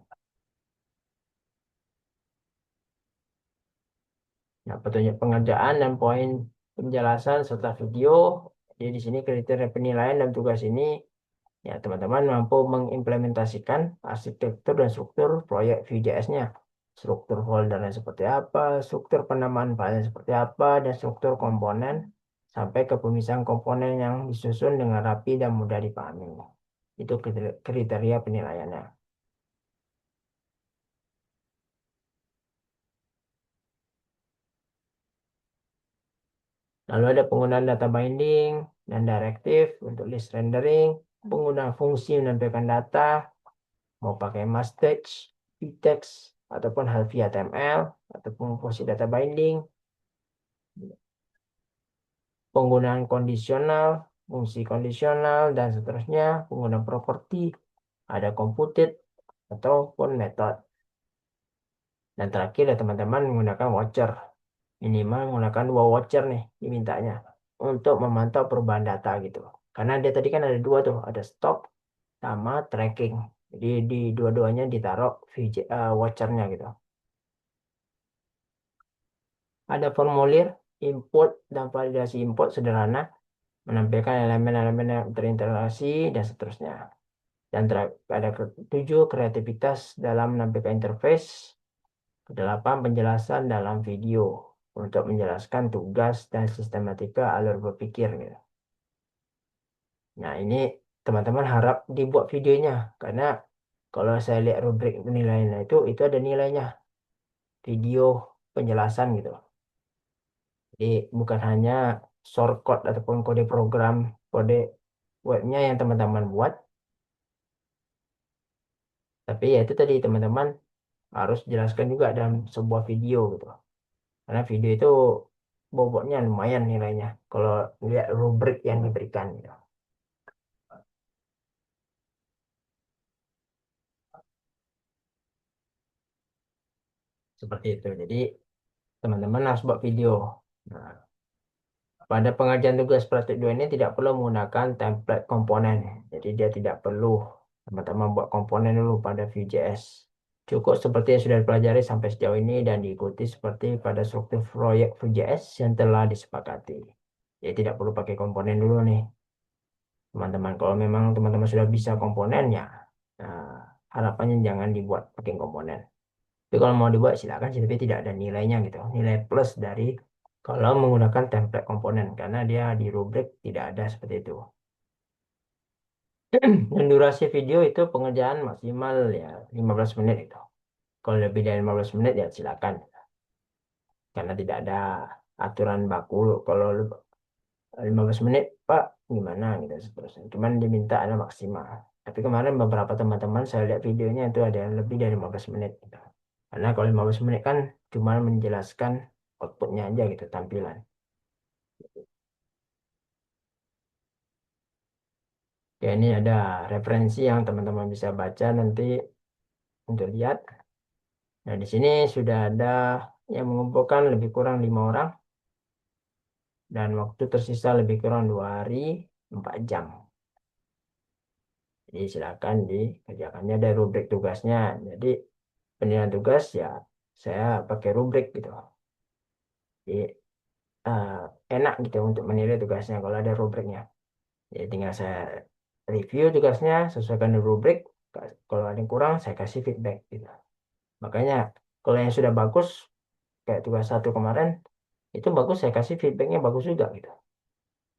Nah, petunjuk pengerjaan dan poin penjelasan serta video. Jadi di sini kriteria penilaian dan tugas ini ya teman-teman mampu mengimplementasikan arsitektur dan struktur proyek Vue.js-nya. Struktur foldernya seperti apa, struktur penamaan file seperti apa, dan struktur komponen sampai ke pemisahan komponen yang disusun dengan rapi dan mudah dipahami. Itu kriteria penilaiannya. Lalu ada penggunaan data binding dan directive untuk list rendering, penggunaan fungsi menampilkan data, mau pakai mustache, vtext, ataupun Helvia HTML, ataupun fungsi data binding, penggunaan kondisional, fungsi kondisional, dan seterusnya, penggunaan properti, ada computed, ataupun method. Dan terakhir ya teman-teman menggunakan watcher. Minimal menggunakan 2 watcher nih dimintanya untuk memantau perubahan data gitu. Karena dia tadi kan ada 2 tuh, ada stop sama tracking. Jadi di dua-duanya ditaruh watchernya gitu. Ada formulir input dan validasi input sederhana, menampilkan elemen-elemen yang terintegrasi dan seterusnya. Dan ada 7 kreativitas dalam menampilkan interface. Kedelapan penjelasan dalam video untuk menjelaskan tugas dan sistematika alur berpikir gitu. Nah, ini teman-teman harap dibuat videonya karena kalau saya lihat rubrik penilaiannya itu ada nilainya video penjelasan gitu. Jadi bukan hanya shortcode ataupun kode program, kode webnya yang teman-teman buat, tapi ya itu tadi teman-teman harus jelaskan juga dalam sebuah video gitu. Karena video itu bobotnya lumayan nilainya kalau lihat rubrik yang diberikan gitu. Seperti itu. Jadi teman-teman harus buat video. Nah, pada pengerjaan tugas praktik 2 ini tidak perlu menggunakan template komponen. Jadi dia tidak perlu teman-teman buat komponen dulu pada Vue.js. Cukup seperti yang sudah dipelajari sampai sejauh ini dan diikuti seperti pada struktur proyek Vue.js yang telah disepakati. Jadi tidak perlu pakai komponen dulu nih, teman-teman. Kalau memang teman-teman sudah bisa komponen ya, nah, harapannya jangan dibuat pakai komponen. Tapi kalau mau dibuat silakan sih, tapi tidak ada nilainya gitu. Nilai plus dari kalau menggunakan template komponen karena dia di rubrik tidak ada seperti itu. Dan durasi video itu pengerjaan maksimal ya 15 menit itu. Kalau lebih dari 15 menit ya silakan. Karena tidak ada aturan baku kalau 15 menit Pak gimana gitu seterusnya. Cuman diminta ada maksimal. Tapi kemarin beberapa teman-teman saya lihat videonya itu ada yang lebih dari 15 menit gitu. Karena kalau 15 menit kan cuma menjelaskan outputnya aja gitu tampilan. Ya ini ada referensi yang teman-teman bisa baca nanti untuk lihat. Nah di sini sudah ada yang mengumpulkan lebih kurang 5 orang dan waktu tersisa lebih kurang 2 hari 4 jam. Jadi silakan dikerjakannya ada rubrik tugasnya. Jadi penilaian tugas ya saya pakai rubrik gitu. Jadi eh, enak gitu untuk menilai tugasnya kalau ada rubriknya. Jadi tinggal saya review tugasnya sesuaikan dengan rubrik. Kalau ada yang kurang saya kasih feedback gitu. Makanya kalau yang sudah bagus kayak tugas 1 kemarin itu bagus saya kasih feedbacknya bagus juga gitu.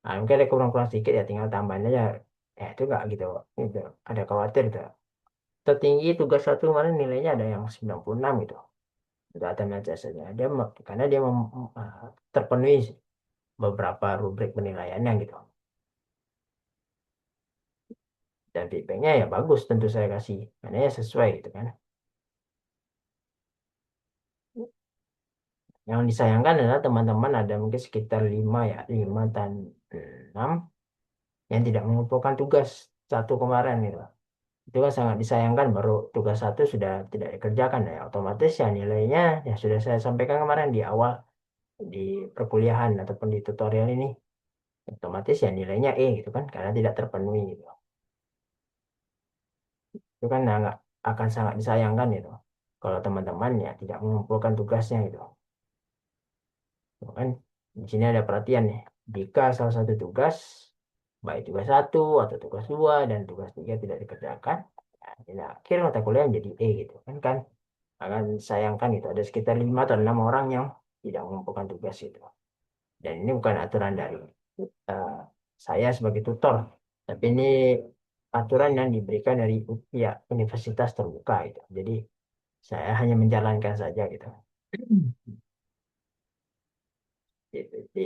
Nah, mungkin ada kurang-kurang sedikit ya tinggal tambahin aja. Ya itu enggak gitu. Gitu. Ada khawatir gitu. Tertinggi tugas 1 kemarin nilainya ada yang 96 gitu. Itu HTML saja. Karena dia terpenuhi beberapa rubrik penilaiannya gitu. Dan feedbacknya ya bagus tentu saya kasih. Karena ya sesuai gitu kan. Yang disayangkan adalah teman-teman ada mungkin sekitar 5 ya, 5 dan 6 yang tidak mengumpulkan tugas 1 kemarin gitu. Itu kan sangat disayangkan baru tugas 1 sudah tidak dikerjakan ya. Otomatis ya nilainya ya sudah saya sampaikan kemarin di awal di perkuliahan ataupun di tutorial ini. otomatis ya nilainya E gitu kan, karena tidak terpenuhi gitu. Itu kan nggak akan sangat disayangkan gitu. Kalau teman-teman ya tidak mengumpulkan tugasnya gitu. Tuh kan di sini ada perhatian nih. Jika salah satu tugas, baik tugas satu atau tugas dua dan tugas tiga tidak dikerjakan, ya, nilai akhir mata kuliah jadi E gitu kan akan sayangkan gitu. Ada sekitar 5 atau 6 orang yang tidak mengumpulkan tugas itu. Dan ini bukan aturan dari eh, saya sebagai tutor, tapi ini aturan yang diberikan dari pihak universitas terbuka itu. Jadi saya hanya menjalankan saja gitu. Gitu. Jadi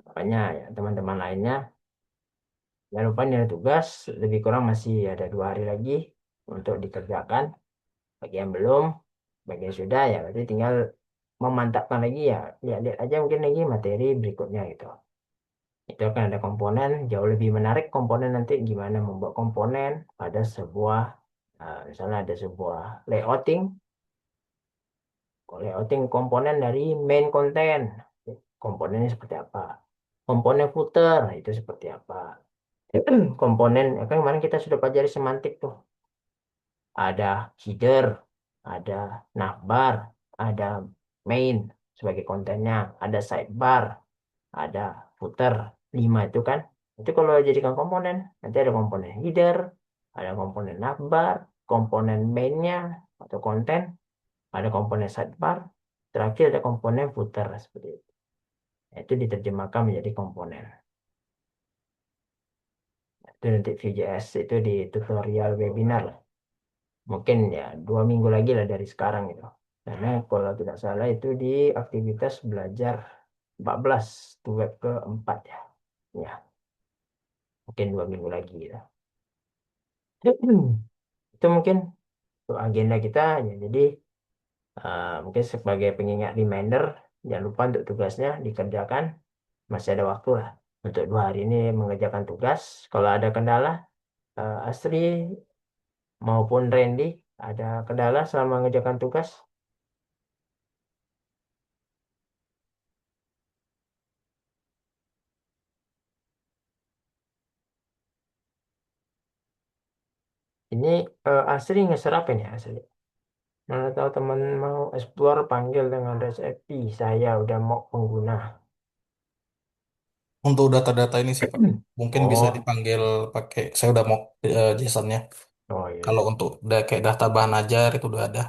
makanya ya teman-teman lainnya jangan lupa nilai tugas lebih kurang masih ada 2 hari lagi untuk dikerjakan. Bagi yang belum, bagi yang sudah ya berarti tinggal memantapkan lagi ya. Lihat-lihat aja mungkin lagi materi berikutnya gitu. Itu akan ada komponen jauh lebih menarik komponen nanti gimana membuat komponen pada sebuah misalnya ada sebuah layouting layouting komponen dari main content komponennya seperti apa komponen footer itu seperti apa komponen ya kan kemarin kita sudah pelajari semantik tuh ada header ada navbar ada main sebagai kontennya ada sidebar ada footer 5 itu kan itu kalau jadikan komponen nanti ada komponen header ada komponen navbar komponen mainnya atau konten ada komponen sidebar terakhir ada komponen footer seperti itu. Nah, itu diterjemahkan menjadi komponen itu nanti VJS itu di tutorial webinar lah mungkin ya 2 minggu lagi lah dari sekarang gitu karena kalau tidak salah itu di aktivitas belajar 14 tuh web keempat ya ya mungkin 2 minggu lagi gitu. Itu mungkin untuk agenda kita ya jadi mungkin sebagai pengingat reminder jangan lupa untuk tugasnya dikerjakan masih ada waktu lah untuk 2 hari ini mengerjakan tugas kalau ada kendala Asri maupun Randy ada kendala selama mengerjakan tugas ini Asri ngeser apa nih Asri mana tahu teman mau explore panggil dengan REST API saya udah mau pengguna Untuk data-data ini sih Pak, mungkin bisa oh dipanggil pakai, saya udah mau JSON-nya. oh iya Kalau iya. untuk kayak data bahan ajar itu udah ada.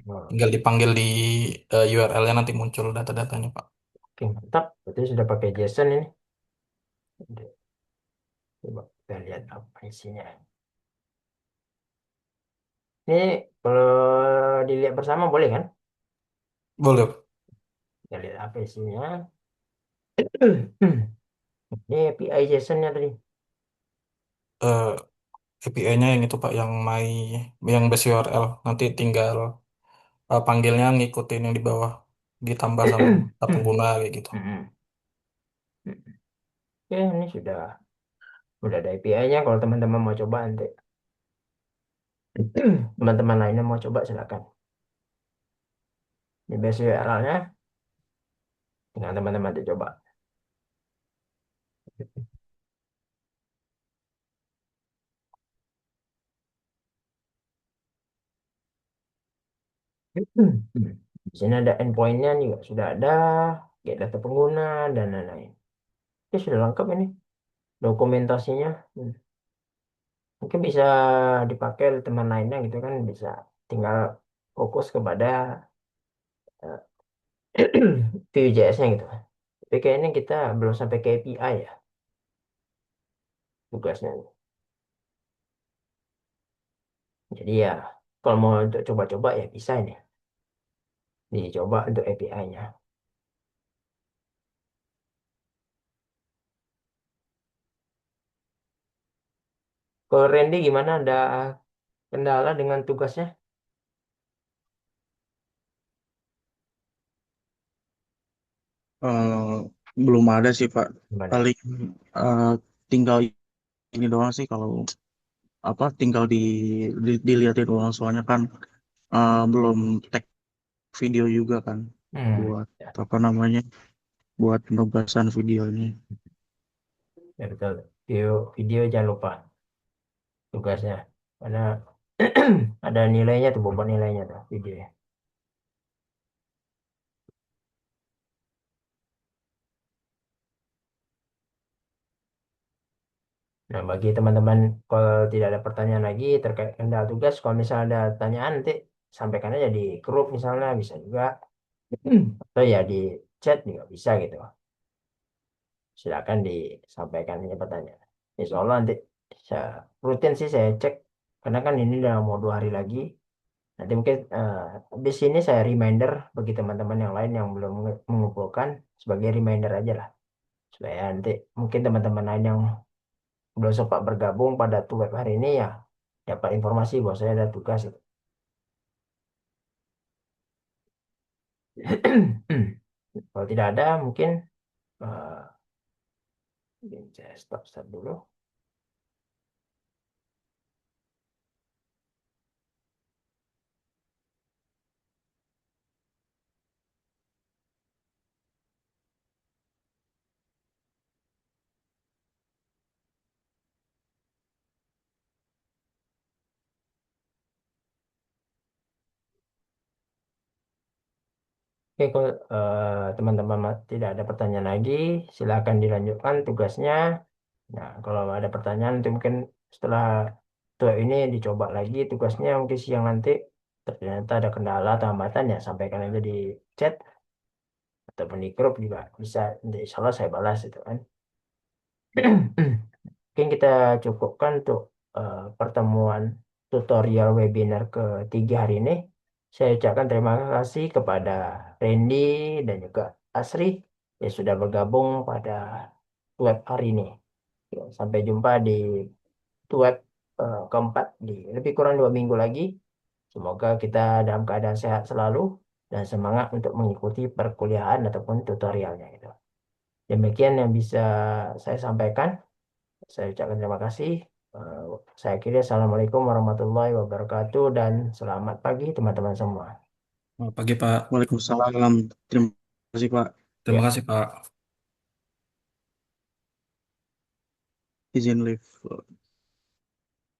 Oh, Tinggal dipanggil di URL-nya nanti muncul data-datanya Pak. oke mantap berarti sudah pakai JSON ini coba kita lihat apa isinya ini kalau dilihat bersama boleh kan Boleh. kita lihat apa isinya ini API JSON-nya tadi Eh, API-nya yang itu Pak, yang base URL. Nanti tinggal panggilnya ngikutin yang di bawah, ditambah sama data pengguna kayak gitu. Oke, ini sudah ada API-nya. Kalau teman-teman mau coba nanti, teman-teman lainnya mau coba silakan. Ini base URL-nya, tinggal teman-teman coba. Di sini ada endpoint-nya juga sudah ada, get data pengguna dan lain-lain. Oke, sudah lengkap ini dokumentasinya. Mungkin bisa dipakai oleh teman lainnya gitu kan, bisa tinggal fokus kepada Vue.js-nya gitu. Tapi kayaknya kita belum sampai ke API ya tugasnya. Jadi ya kalau mau untuk coba-coba ya bisa ini dicoba untuk API-nya. Kalau Randy gimana? Ada kendala dengan tugasnya? Eh, belum ada sih Pak. Gimana? Paling eh, tinggal ini doang sih kalau apa tinggal dilihatin doang soalnya kan belum tag video juga kan Hmm. buat Ya. apa namanya buat penugasan video ini. Ya betul. Video jangan lupa tugasnya. Karena ada nilainya tuh, bobot nilainya tuh video. Nah, bagi teman-teman kalau tidak ada pertanyaan lagi terkait kendala tugas, kalau misalnya ada pertanyaan nanti sampaikan aja di grup misalnya, bisa juga. Atau ya di chat juga bisa gitu. Silakan disampaikan aja pertanyaan. Insya Allah nanti saya, rutin sih saya cek, karena kan ini udah mau 2 hari lagi. Nanti mungkin habis ini saya reminder bagi teman-teman yang lain yang belum mengumpulkan, sebagai reminder aja lah. Supaya nanti mungkin teman-teman lain yang belum sempat bergabung pada web hari ini ya dapat informasi bahwa saya ada tugas itu. Kalau tidak ada mungkin eh, saya stop dulu. Oke, kalau teman-teman tidak ada pertanyaan lagi, silakan dilanjutkan tugasnya. Nah, kalau ada pertanyaan nanti mungkin setelah tuh ini dicoba lagi tugasnya, mungkin siang nanti ternyata ada kendala atau hambatan ya sampaikan aja di chat ataupun di grup juga bisa. Nanti insya Allah saya balas itu kan. Mungkin kita cukupkan untuk pertemuan tutorial webinar ketiga hari ini. Saya ucapkan terima kasih kepada Randy dan juga Asri yang sudah bergabung pada web hari ini. Ya, sampai jumpa di web keempat di lebih kurang 2 minggu lagi. Semoga kita dalam keadaan sehat selalu dan semangat untuk mengikuti perkuliahan ataupun tutorialnya itu. Demikian yang bisa saya sampaikan. Saya ucapkan terima kasih. Eh, saya kira Assalamualaikum warahmatullahi wabarakatuh dan selamat pagi teman-teman semua. Selamat pagi, Pak. Waalaikumsalam. Terima kasih, Pak. Terima Ya. kasih, Pak. Izin live.